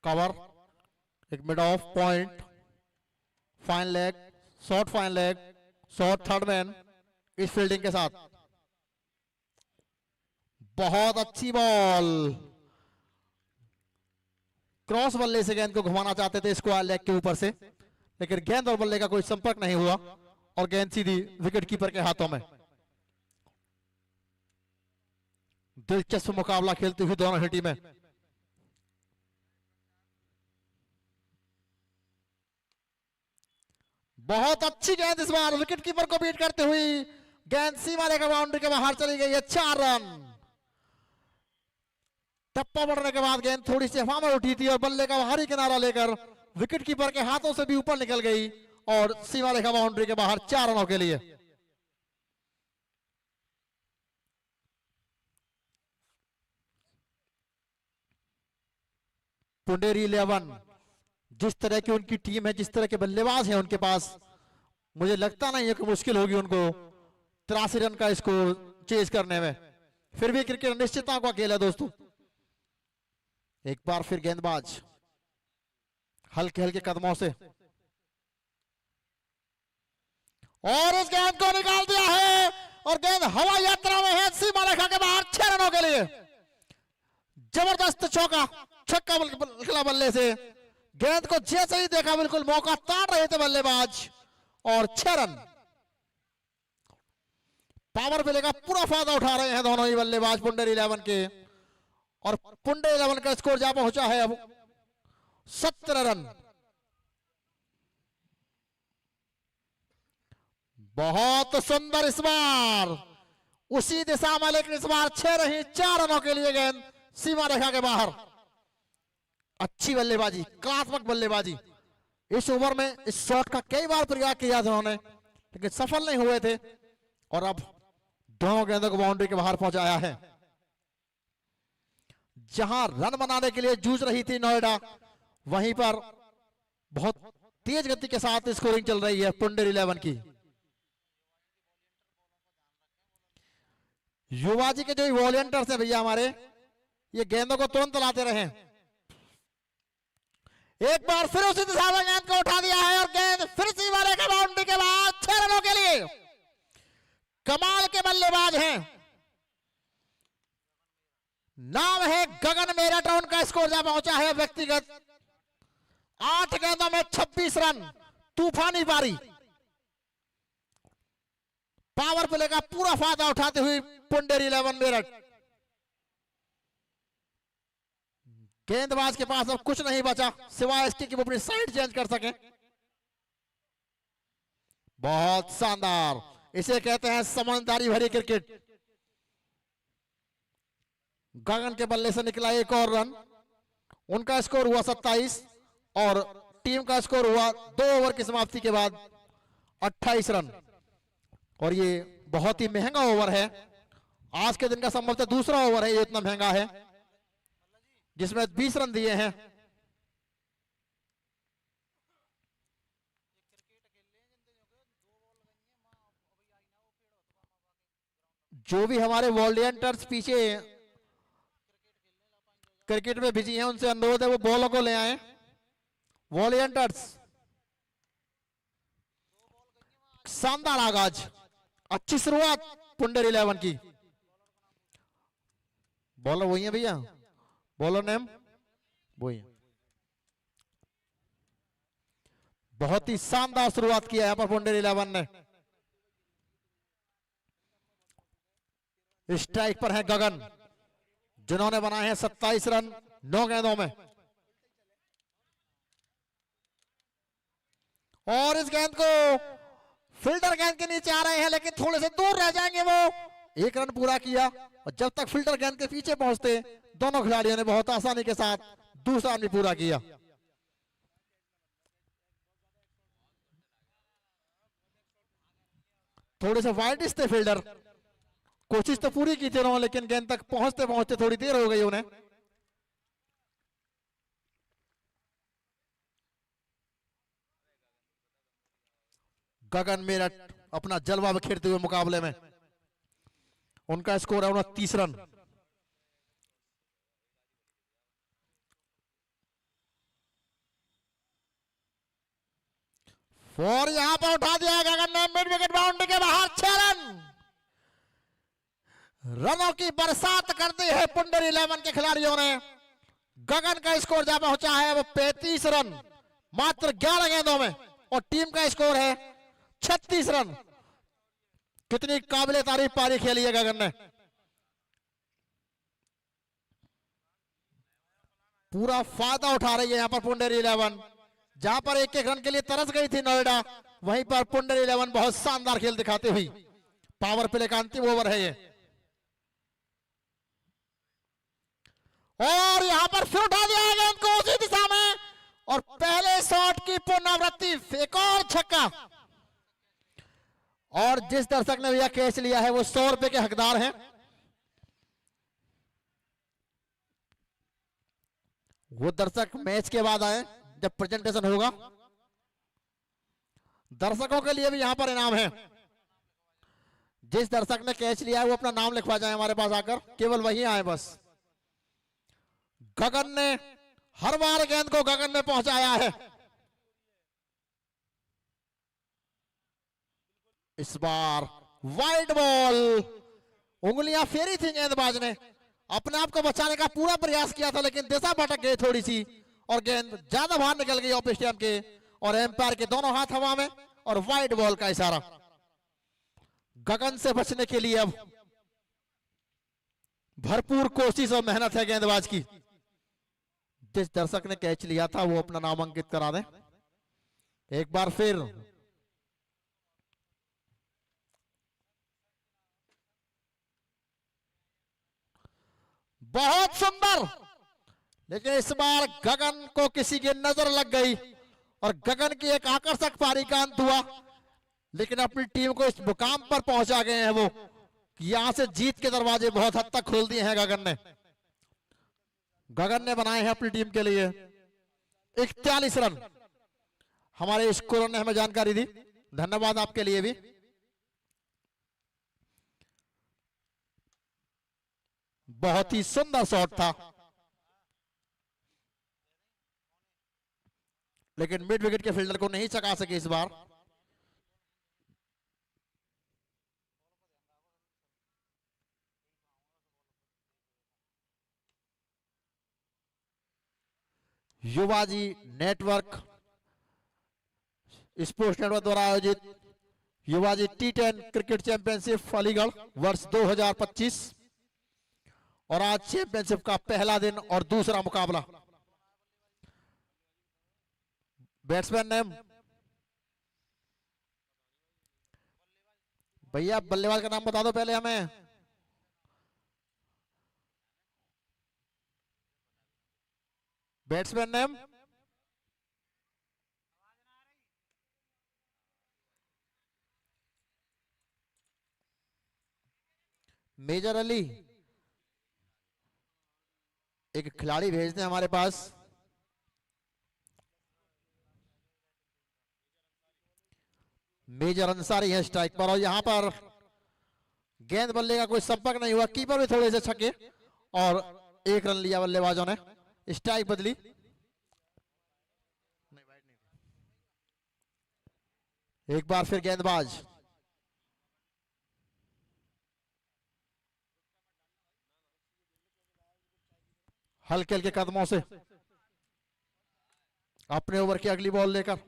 कवर, एक mid of point, fine leg, short fine leg, short third man इस फील्डिंग के साथ। बहुत अच्छी बॉल, क्रॉस बल्ले से गेंद को घुमाना चाहते थे स्क्वायर लेग के ऊपर से, लेकिन गेंद और बल्ले का कोई संपर्क नहीं हुआ और गेंद सीधी विकेट कीपर के हाथों में। दिलचस्प मुकाबला खेलती हुई दोनों ही टीमें। बहुत अच्छी गेंद इस बार विकेट कीपर को बीट करते हुई गेंद सीमा रेखा बाउंड्री के बाहर चली गई है। 4 रन। टप्पा पड़ने के बाद गेंद थोड़ी सी हवा में उठी थी और बल्ले का बाहरी किनारा लेकर विकेट कीपर के हाथों से भी ऊपर निकल गई और सीमा रेखा बाउंड्री के बाहर 4 रनों के लिए। पुंडेरी 11 जिस तरह की उनकी टीम है, जिस तरह के बल्लेबाज हैं उनके पास, मुझे लगता नहीं है कि मुश्किल होगी उनको 83 रन का स्कोर चेज करने में। फिर भी क्रिकेट अनिश्चितता का खेल है दोस्तों। एक बार फिर गेंदबाज हल्के हल्के कदमों से और इस गेंद को निकाल दिया है और गेंद हवाई यात्रा में है सीमा रेखा के बाहर 6 रनों के लिए। जबरदस्त चौका छक्का निकला बल्ले से। गेंद को जैसे ही देखा बिल्कुल मौका ताड़ रहे थे बल्लेबाज और 6 रन। पावर प्ले का पूरा फायदा उठा रहे हैं दोनों ही बल्लेबाज पुंडेरी 11 के और पुंडेरी 11 का स्कोर जा पहुंचा है अब 17 रन। बहुत सुंदर इस बार उसी दिशा में, लेकिन इस बार 6 रही 4 रनों के लिए गेंद सीमा रेखा के बाहर। अच्छी बल्लेबाजी, कलात्मक बल्लेबाजी। इस ओवर में इस शॉट का कई बार प्रयास किया था उन्होंने, लेकिन सफल नहीं हुए थे और अब दोनों गेंदों को बाउंड्री के बाहर पहुंचाया है। जहां रन बनाने के लिए जूझ रही थी नोएडा, वहीं पर बहुत तेज गति के साथ स्कोरिंग चल रही है पुंडेरी 11 की। युवा जी के जो वॉलंटियर्स हैं भैया हमारे, ये गेंदों को तुरंत लाते रहे। एक बार फिर उसी दिशा में गेंद को उठा दिया है और गेंद फिर सीमा रेखा बाउंड्री के बाद 6 रनों के लिए। कमाल के बल्लेबाज हैं, नाम है गगन मेरठ। उनका स्कोर जा पहुंचा है व्यक्तिगत 8 गेंदों में 26 रन, तूफानी पारी। पावर प्ले का पूरा फायदा उठाते हुए पुंडेरी 11 मेरठ। गेंदबाज के पास अब कुछ नहीं बचा सिवाय इसके कि वो अपनी साइड चेंज कर सके। बहुत शानदार, इसे कहते हैं समझदारी भरी क्रिकेट। गगन के बल्ले से निकला एक और रन। उनका स्कोर हुआ 27 और टीम का स्कोर हुआ 2 ओवर की समाप्ति के बाद 28 रन। और ये बहुत ही महंगा ओवर है, आज के दिन का संभवतः दूसरा ओवर है ये इतना महंगा है, जिसमें 20 रन दिए हैं। जो भी हमारे वॉलंटियर्स पीछे क्रिकेट में बिजी हैं, उनसे अनुरोध है वो बॉलों को ले आए। वॉलंटियर्स, शानदार आगाज, अच्छी शुरुआत पुंडेरी 11 की। बॉलर वही है भैया, बॉलर नेम वही। बहुत ही शानदार शुरुआत किया यहाँ पर पुंडेरी 11 ने। स्ट्राइक पर है गगन, जिन्होंने बनाए हैं 27 रन 9 गेंदों में। और इस गेंद को फिल्टर गेंद के नीचे आ रहे हैं, लेकिन थोड़े से दूर रह जाएंगे वो। 1 रन पूरा किया और जब तक फिल्टर गेंद के पीछे पहुंचते दोनों खिलाड़ियों ने बहुत आसानी के साथ दूसरा रन भी पूरा किया। थोड़े से वाइडिश थे फील्डर, कोशिश तो पूरी की थी उन्होंने, लेकिन गेंद तक पहुंचते पहुंचते थोड़ी देर हो गई उन्हें। गगन मेरठ अपना जलवा बिखेरते हुए मुकाबले में। उनका स्कोर है 29 रन। फोर यहां पर उठा दिया गगन ने मिड विकेट बाउंड्री के बाहर 6 रन। रनों की बरसात कर दी है पुंडरी 11 के खिलाड़ियों ने। गगन का स्कोर जा पहुंचा है अब 35 रन मात्र 11 गेंदों में और टीम का स्कोर है 36 रन। कितनी काबिले तारीफ पारी खेली है गगन ने। पूरा फायदा उठा रही है यहां पर पुंडरी 11। जहां पर एक एक रन के लिए तरस गई थी नोएडा, वहीं पर पुंडरी 11 बहुत शानदार खेल दिखाते हुई। पावर प्ले का अंतिम ओवर है ये और यहां पर फिर उठा दिया है गेंद को उसी दिशा में और पहले शॉट की पुनरावृत्ति, एक और छक्का। और जिस दर्शक ने भैया कैच लिया है वो 100 रुपए के हकदार हैं। वो दर्शक मैच के बाद आए जब प्रेजेंटेशन होगा। दर्शकों के लिए भी यहां पर इनाम है। जिस दर्शक ने कैच लिया है वो अपना नाम लिखवा जाए हमारे पास आकर, केवल वही आए बस। गगन ने हर बार गेंद को गगन में पहुंचाया है। इस बार वाइड बॉल, उंगलियां फेरी थी गेंदबाज ने, अपने आप को बचाने का पूरा प्रयास किया था लेकिन दिशा भटक गई थोड़ी सी और गेंद ज्यादा बाहर निकल गई ऑफ स्टंप के और एम्पायर के दोनों हाथ हवा में और वाइड बॉल का इशारा। गगन से बचने के लिए अब भरपूर कोशिश और मेहनत है गेंदबाज की। जिस दर्शक ने कैच लिया था वो अपना नाम अंकित करा दें एक बार फिर। बहुत सुंदर, लेकिन इस बार गगन को किसी की नजर लग गई और गगन की एक आकर्षक पारी का अंत हुआ। लेकिन अपनी टीम को इस मुकाम पर पहुंचा गए हैं वो, यहां से जीत के दरवाजे बहुत हद तक खोल दिए हैं गगन ने। गगन ने बनाए हैं अपनी टीम के लिए 41 रन। हमारे स्कोरर ने हमें जानकारी दी, धन्यवाद आपके लिए भी। बहुत ही सुंदर शॉट था लेकिन मिड विकेट के फील्डर को नहीं चका सके इस बार। युवाजी नेटवर्क स्पोर्ट्स नेटवर्क द्वारा आयोजित युवाजी T10 क्रिकेट चैंपियनशिप अलीगढ़ वर्ष 2025 और आज चैंपियनशिप का पहला दिन और दूसरा मुकाबला। बैट्समैन नेम भैया, बल्लेबाज का नाम बता दो पहले हमें। Batsman name major Ali. एक खिलाड़ी भेज दें हमारे पास। मेजर अंसारी है स्ट्राइक पर और यहां पर गेंद बल्ले का कोई संपर्क नहीं हुआ। कीपर भी थोड़े से छक्के और 1 रन लिया बल्लेबाजों ने। स्ट्राइक बदली, एक बार फिर गेंदबाज हल्के हल्के कदमों से अपने ओवर की अगली बॉल लेकर।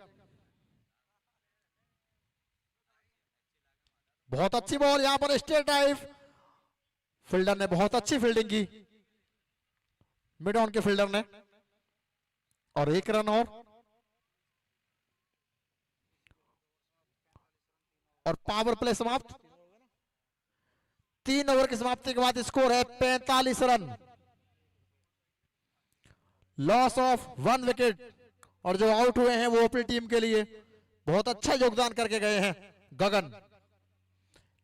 बहुत अच्छी बॉल यहां पर स्ट्रेट ड्राइव, फील्डर ने बहुत अच्छी फील्डिंग की, मिड ऑन के फील्डर ने। और 1 रन और पावर प्ले समाप्त। 3 ओवर की समाप्ति के बाद स्कोर है 45 रन। लॉस ऑफ 1 विकेट और जो आउट हुए हैं वो अपनी टीम के लिए बहुत अच्छा योगदान करके गए हैं गगन।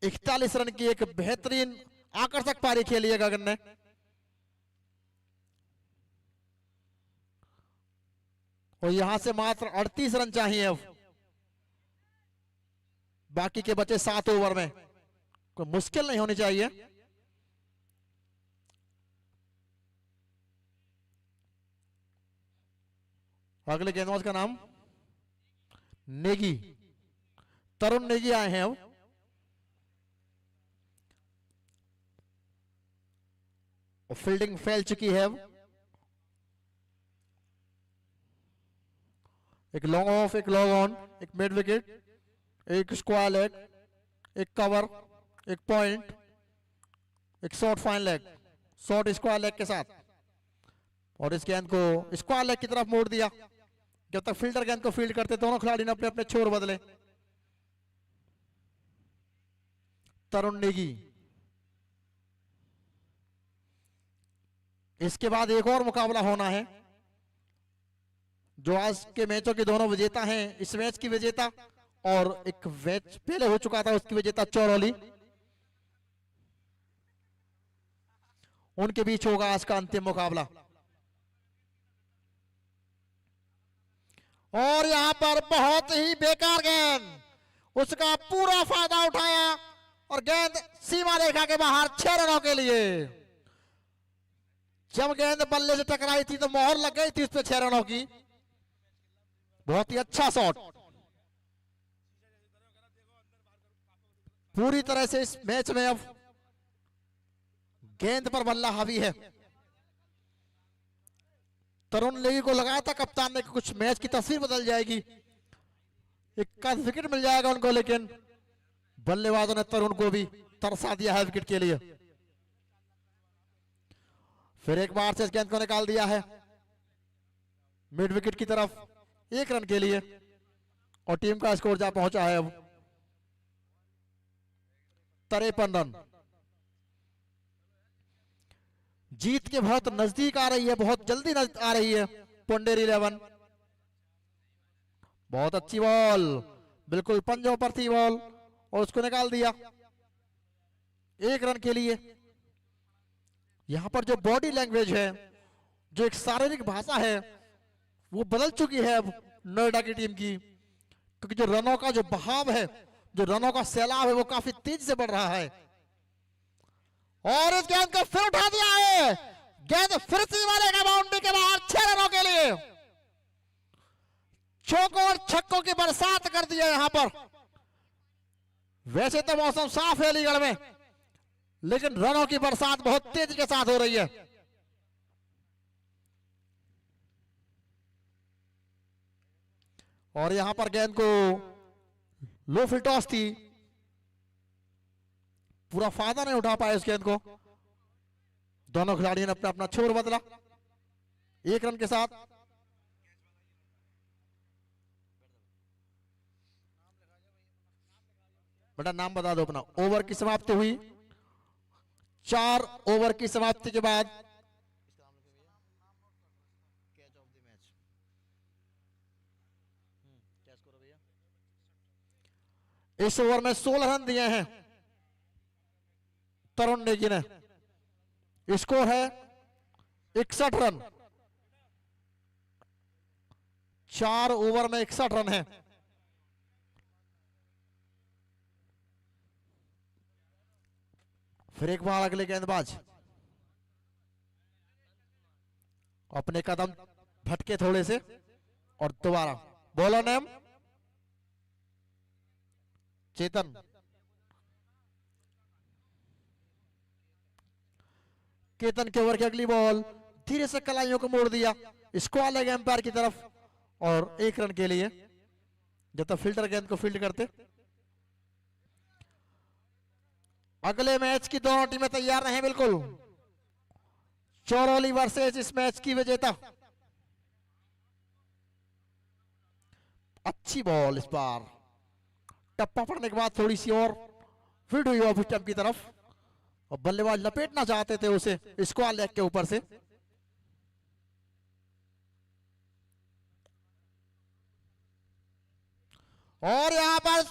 41 रन की एक बेहतरीन आकर्षक पारी खेली है गगन ने। और यहां से मात्र 38 रन चाहिए अब, बाकी के बचे 7 ओवर में। कोई मुश्किल नहीं होनी चाहिए। अगले गेंदबाज का नाम नेगी, तरुण नेगी आए हैं अब। फील्डिंग फैल चुकी है अब। एक लॉन्ग ऑफ, एक लॉन्ग ऑन, एक मिड विकेट, एक स्क्वायर लेग, एक कवर, एक पॉइंट, एक short fine leg, short square leg के साथ। और इस गेंद को स्क्वायर लेग की तरफ मोड़ दिया। जब तक फील्डर गेंद को फील्ड करते, दोनों खिलाड़ी ने अपने अपने छोर बदले। तरुण नेगी। इसके बाद एक और मुकाबला होना है, जो आज के मैचों के दोनों विजेता हैं। इस मैच की विजेता और एक मैच पहले हो चुका था उसकी विजेता चौरौली, उनके बीच होगा आज का अंतिम मुकाबला। और यहां पर बहुत ही बेकार गेंद, उसका पूरा फायदा उठाया और गेंद सीमा रेखा के बाहर 6 रनों के लिए। जब गेंद बल्ले से टकराई थी तो मोहर लग गई थी उस पर 6 रनों की। बहुत ही अच्छा शॉट। पूरी तरह से इस मैच में अब गेंद पर बल्ला हावी है। तरुण नेगी को लगाया था कप्तान ने कि कुछ मैच की तस्वीर बदल जाएगी, एक विकेट मिल जाएगा उनको, लेकिन बल्लेबाजों ने तरुण को भी तरसा दिया है विकेट के लिए। फिर एक बार से इस गेंद को निकाल दिया है मिड विकेट की तरफ, 1 रन के लिए। और टीम का स्कोर जा पहुंचा है अब 53 रन। जीत के बहुत नजदीक आ रही है, बहुत जल्दी आ रही है पुंडेरी 11। बहुत अच्छी बॉल, बिल्कुल पंजों पर थी बॉल और उसको निकाल दिया 1 रन के लिए। यहां पर जो बॉडी लैंग्वेज है, जो एक शारीरिक भाषा है, वो बदल चुकी है अब नोएडा की टीम की, क्योंकि जो रनों का जो बहाव है, जो रनों का सैलाब है, वो काफी तेजी से बढ़ रहा है। और इस गेंद को फिर उठा दिया है, गेंद फिर सीमा रेखा बाउंड्री के बाहर 6 रनों के लिए। चौकों और छक्कों की बरसात कर दी है यहां पर। वैसे तो मौसम साफ है अलीगढ़ में, लेकिन रनों की बरसात बहुत तेजी के साथ हो रही है। और यहां पर गेंद को लो फील्ड टॉस थी, पूरा फायदा नहीं उठा पाए उस गेंद को। दोनों खिलाड़ियों ने अपना अपना छोर बदला 1 रन के साथ। बेटा नाम बता दो अपना। ओवर की समाप्ति हुई, 4 ओवर की समाप्ति के बाद इस ओवर में 16 रन दिए हैं तरुण नेगी ने। स्कोर है 61 रन। 4 ओवर में 61 रन है। फिर एक बार अगले गेंदबाज अपने कदम भटके थोड़े से और दोबारा। बॉलर नेम चेतन। केतन के ओवर की अगली बॉल धीरे से कलाइयों को मोड़ दिया स्क्वायर लेग एम्पायर की तरफ और 1 रन के लिए, जब तक फील्डर गेंद को फील्ड करते। अगले मैच की दोनों टीमें तैयार रहे बिल्कुल। चौरौली वर्सेस इस मैच की विजेता। अच्छी बॉल इस बार, टप्पा पड़ने के बाद थोड़ी सी और फील्ड हुई ऑफ स्टंप की तरफ और बल्लेबाज लपेटना चाहते थे उसे स्क्वायर लेग के ऊपर से। और यहां पर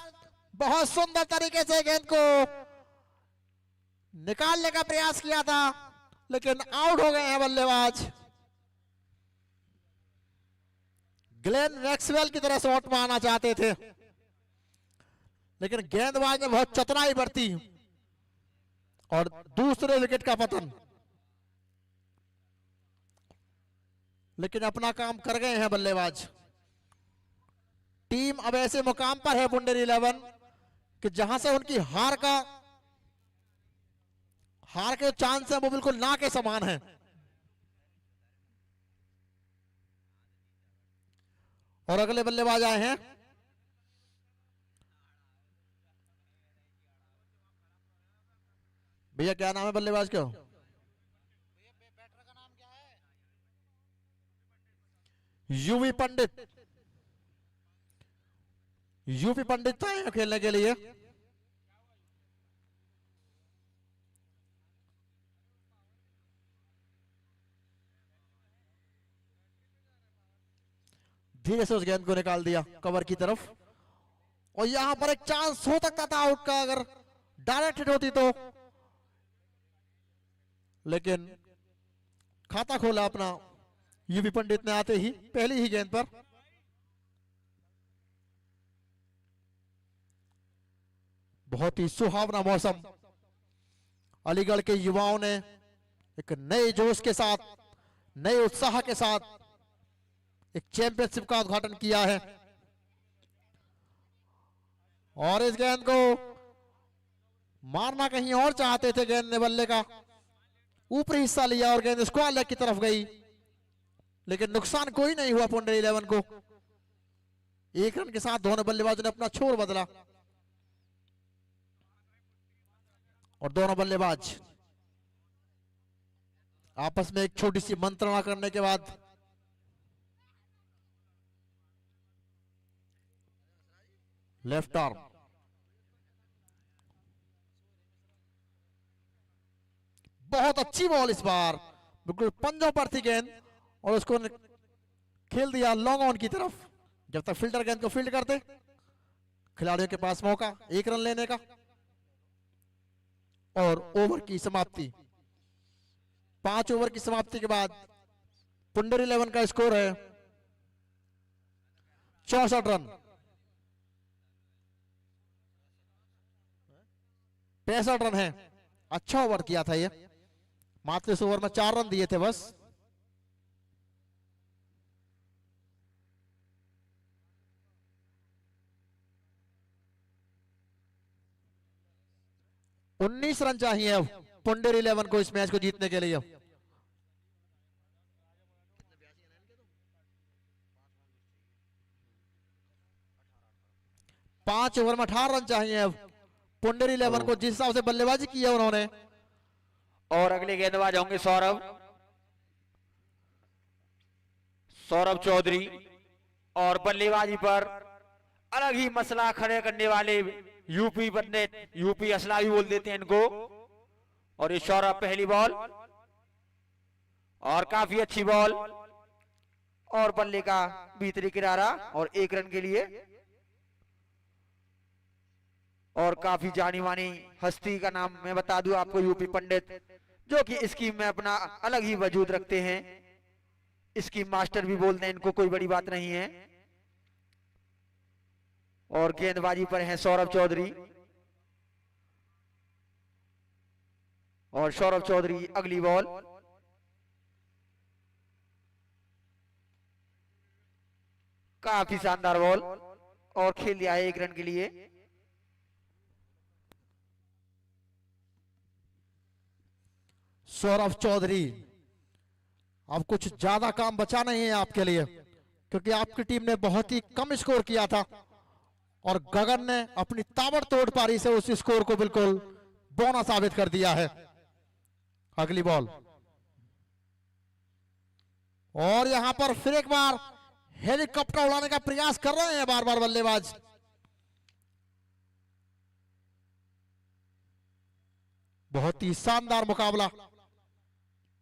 बहुत सुंदर तरीके से गेंद को निकालने का प्रयास किया था, लेकिन आउट हो गए हैं बल्लेबाज। ग्लेन मैक्सवेल की तरह शॉट मारना चाहते थे, लेकिन गेंदबाज ने बहुत चतुराई बरती और दूसरे विकेट का पतन। लेकिन अपना काम कर गए हैं बल्लेबाज। टीम अब ऐसे मुकाम पर है पुंडेरी 11 कि जहां से उनकी हार के जो चांस है वो बिल्कुल ना के समान है। और अगले बल्लेबाज आए हैं भैया, क्या नाम है बल्लेबाज का? यूवी पंडित। यूवी पंडित आए हैं खेलने के लिए। धीरे से उस गेंद को निकाल दिया कवर की तरफ, और यहां पर एक चांस हो सकता था आउट का अगर डायरेक्ट हिट होती तो, लेकिन खाता खोला अपना यूवी पंडित ने आते ही पहली ही गेंद पर। बहुत ही सुहावना मौसम, अलीगढ़ के युवाओं ने एक नए जोश के साथ, नए उत्साह के साथ एक चैंपियनशिप का उद्घाटन किया है। और इस गेंद को मारना कहीं और चाहते थे गेंद ने, बल्ले का ऊपरी हिस्सा लिया और गेंद स्क्वायर लेग की तरफ गई, लेकिन नुकसान कोई नहीं हुआ पुंडेरी 11 को। एक रन के साथ दोनों बल्लेबाजों ने अपना छोर बदला, और दोनों बल्लेबाज आपस में एक छोटी सी मंत्रणा करने के बाद लेफ्ट आर्म, बहुत अच्छी बॉल इस बार, बिल्कुल पंजों पर थी गेंद और उसको खेल दिया लॉन्ग ऑन की तरफ। जब तक फील्डर गेंद को फील्ड करते, खिलाड़ियों के पास मौका एक रन लेने का। और ओवर की समाप्ति, 5 ओवर की समाप्ति के बाद पुंडेरी 11 का स्कोर है 64 रन। 65 रन है। अच्छा ओवर किया था ये, मात्र इस ओवर में 4 रन दिए थे बस। उन्नीस रन चाहिए अब पुंडेरी 11 को इस मैच को जीतने के लिए। पांच ओवर में 18 रन चाहिए अब पुंडेरी 11 को, जिस हिसाब से बल्लेबाजी की है उन्होंने। और अगले गेंदबाज होंगे सौरभ चौधरी। और बल्लेबाजी पर अलग ही मसला खड़े करने वाले यूपी बंदे, यूपी असला भी बोल देते हैं इनको। और ये सौरभ पहली बॉल, और काफी अच्छी बॉल, और बल्ले का भीतरी किनारा, और 1 रन के लिए। और काफी जानी मानी हस्ती का नाम मैं बता दूं आपको, यूपी पंडित, जो कि स्कीम में अपना अलग ही वजूद रखते हैं। स्कीम मास्टर भी बोलते हैं इनको, कोई बड़ी बात नहीं है। और गेंदबाजी पर है सौरभ चौधरी। और सौरभ चौधरी अगली बॉल, काफी शानदार बॉल, और खेल दिया है 1 रन के लिए। सौरभ चौधरी, अब कुछ ज्यादा काम बचा नहीं है आपके लिए, क्योंकि आपकी टीम ने बहुत ही कम स्कोर किया था और गगन ने अपनी ताबड़तोड़ पारी से उस स्कोर को बिल्कुल बौना साबित कर दिया है। अगली बॉल, और यहां पर फिर एक बार हेलीकॉप्टर उड़ाने का प्रयास कर रहे हैं बार बार बल्लेबाज। बहुत ही शानदार मुकाबला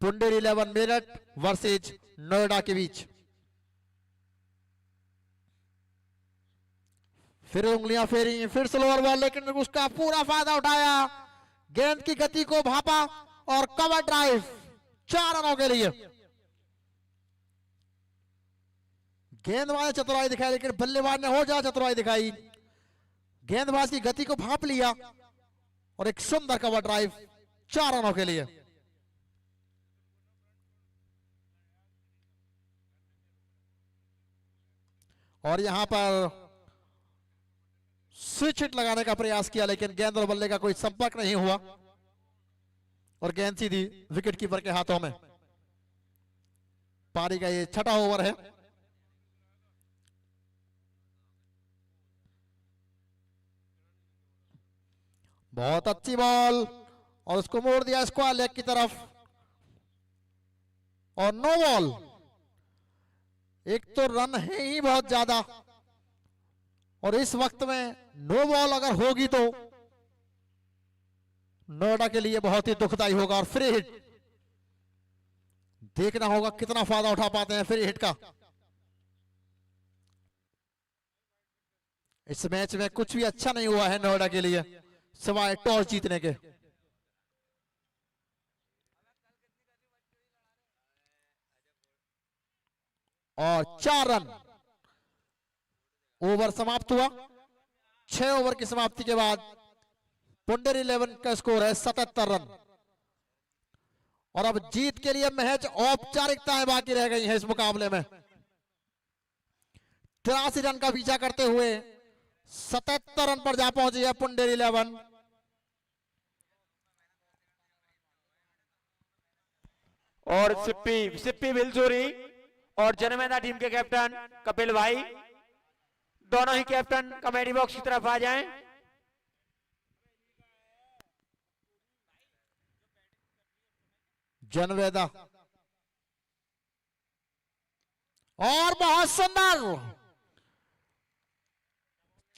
पुंडेरी 11 मेरठ वर्सेज नोएडा के बीच। फिर उंगलियां फेरी, फिर स्लोअर बॉल, लेकिन उसका पूरा फायदा उठाया, गेंद की गति को भापा और कवर ड्राइव 4 रनों के लिए। गेंदबाज ने चतुराई दिखाई, लेकिन बल्लेबाज ने हो जा चतुराई दिखाई। गेंदबाज की गति को भाप लिया और एक सुंदर कवर ड्राइव 4 रनों के लिए। और यहां पर स्विच हिट लगाने का प्रयास किया, लेकिन गेंद और बल्ले का कोई संपर्क नहीं हुआ और गेंद सीधी विकेट कीपर के हाथों में। पारी का ये छठा ओवर है। बहुत अच्छी बॉल और उसको मोड़ दिया स्क्वायर लेग की तरफ और नो बॉल। एक तो रन है ही बहुत ज्यादा और इस वक्त में नो बॉल अगर होगी तो नोएडा के लिए बहुत ही दुखदाई होगा। और फ्री हिट देखना होगा कितना फायदा उठा पाते हैं फ्री हिट का। इस मैच में कुछ भी अच्छा नहीं हुआ है नोएडा के लिए सिवाय टॉस जीतने के। और 4 रन। ओवर समाप्त हुआ। 6 ओवर की समाप्ति के बाद पुंडेर 11 का स्कोर है 77 रन और अब जीत के लिए महज औपचारिकताएं बाकी रह गई हैं इस मुकाबले में। 83 रन का पीछा करते हुए 77 रन पर जा पहुंची है पुंडेर 11। और सिप्पी बिलजोरी और जनमेदा टीम के कैप्टन कपिल भाई दोनों ही कैप्टन कमेटी बॉक्स की तरफ आ जाएं। जनवेदा और बहुत सुंदर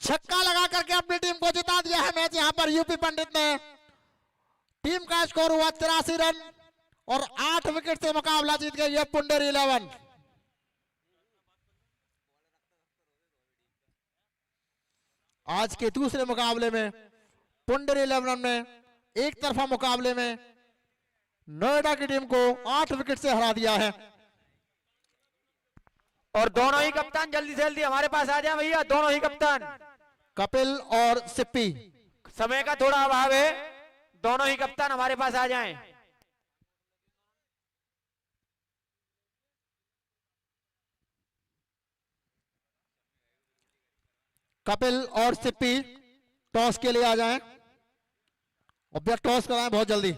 छक्का लगा करके अपनी टीम को जिता दिया है मैच। यहां पर यूपी पंडित ने। टीम का स्कोर हुआ 83 रन और 8 विकेट से मुकाबला जीत गई है पुंडेर 11। आज के दूसरे मुकाबले में पुंडेर 11 ने एक तरफा मुकाबले में नोएडा की टीम को 8 विकेट से हरा दिया है। और दोनों ही कप्तान जल्दी से जल्दी हमारे पास आ जाए भैया। दोनों ही कप्तान कपिल और सिप्पी। समय का थोड़ा अभाव है, दोनों ही कप्तान हमारे पास आ जाएं। कपिल और सिप्पी टॉस के लिए आ जाएं और टॉस कराएं बहुत जल्दी।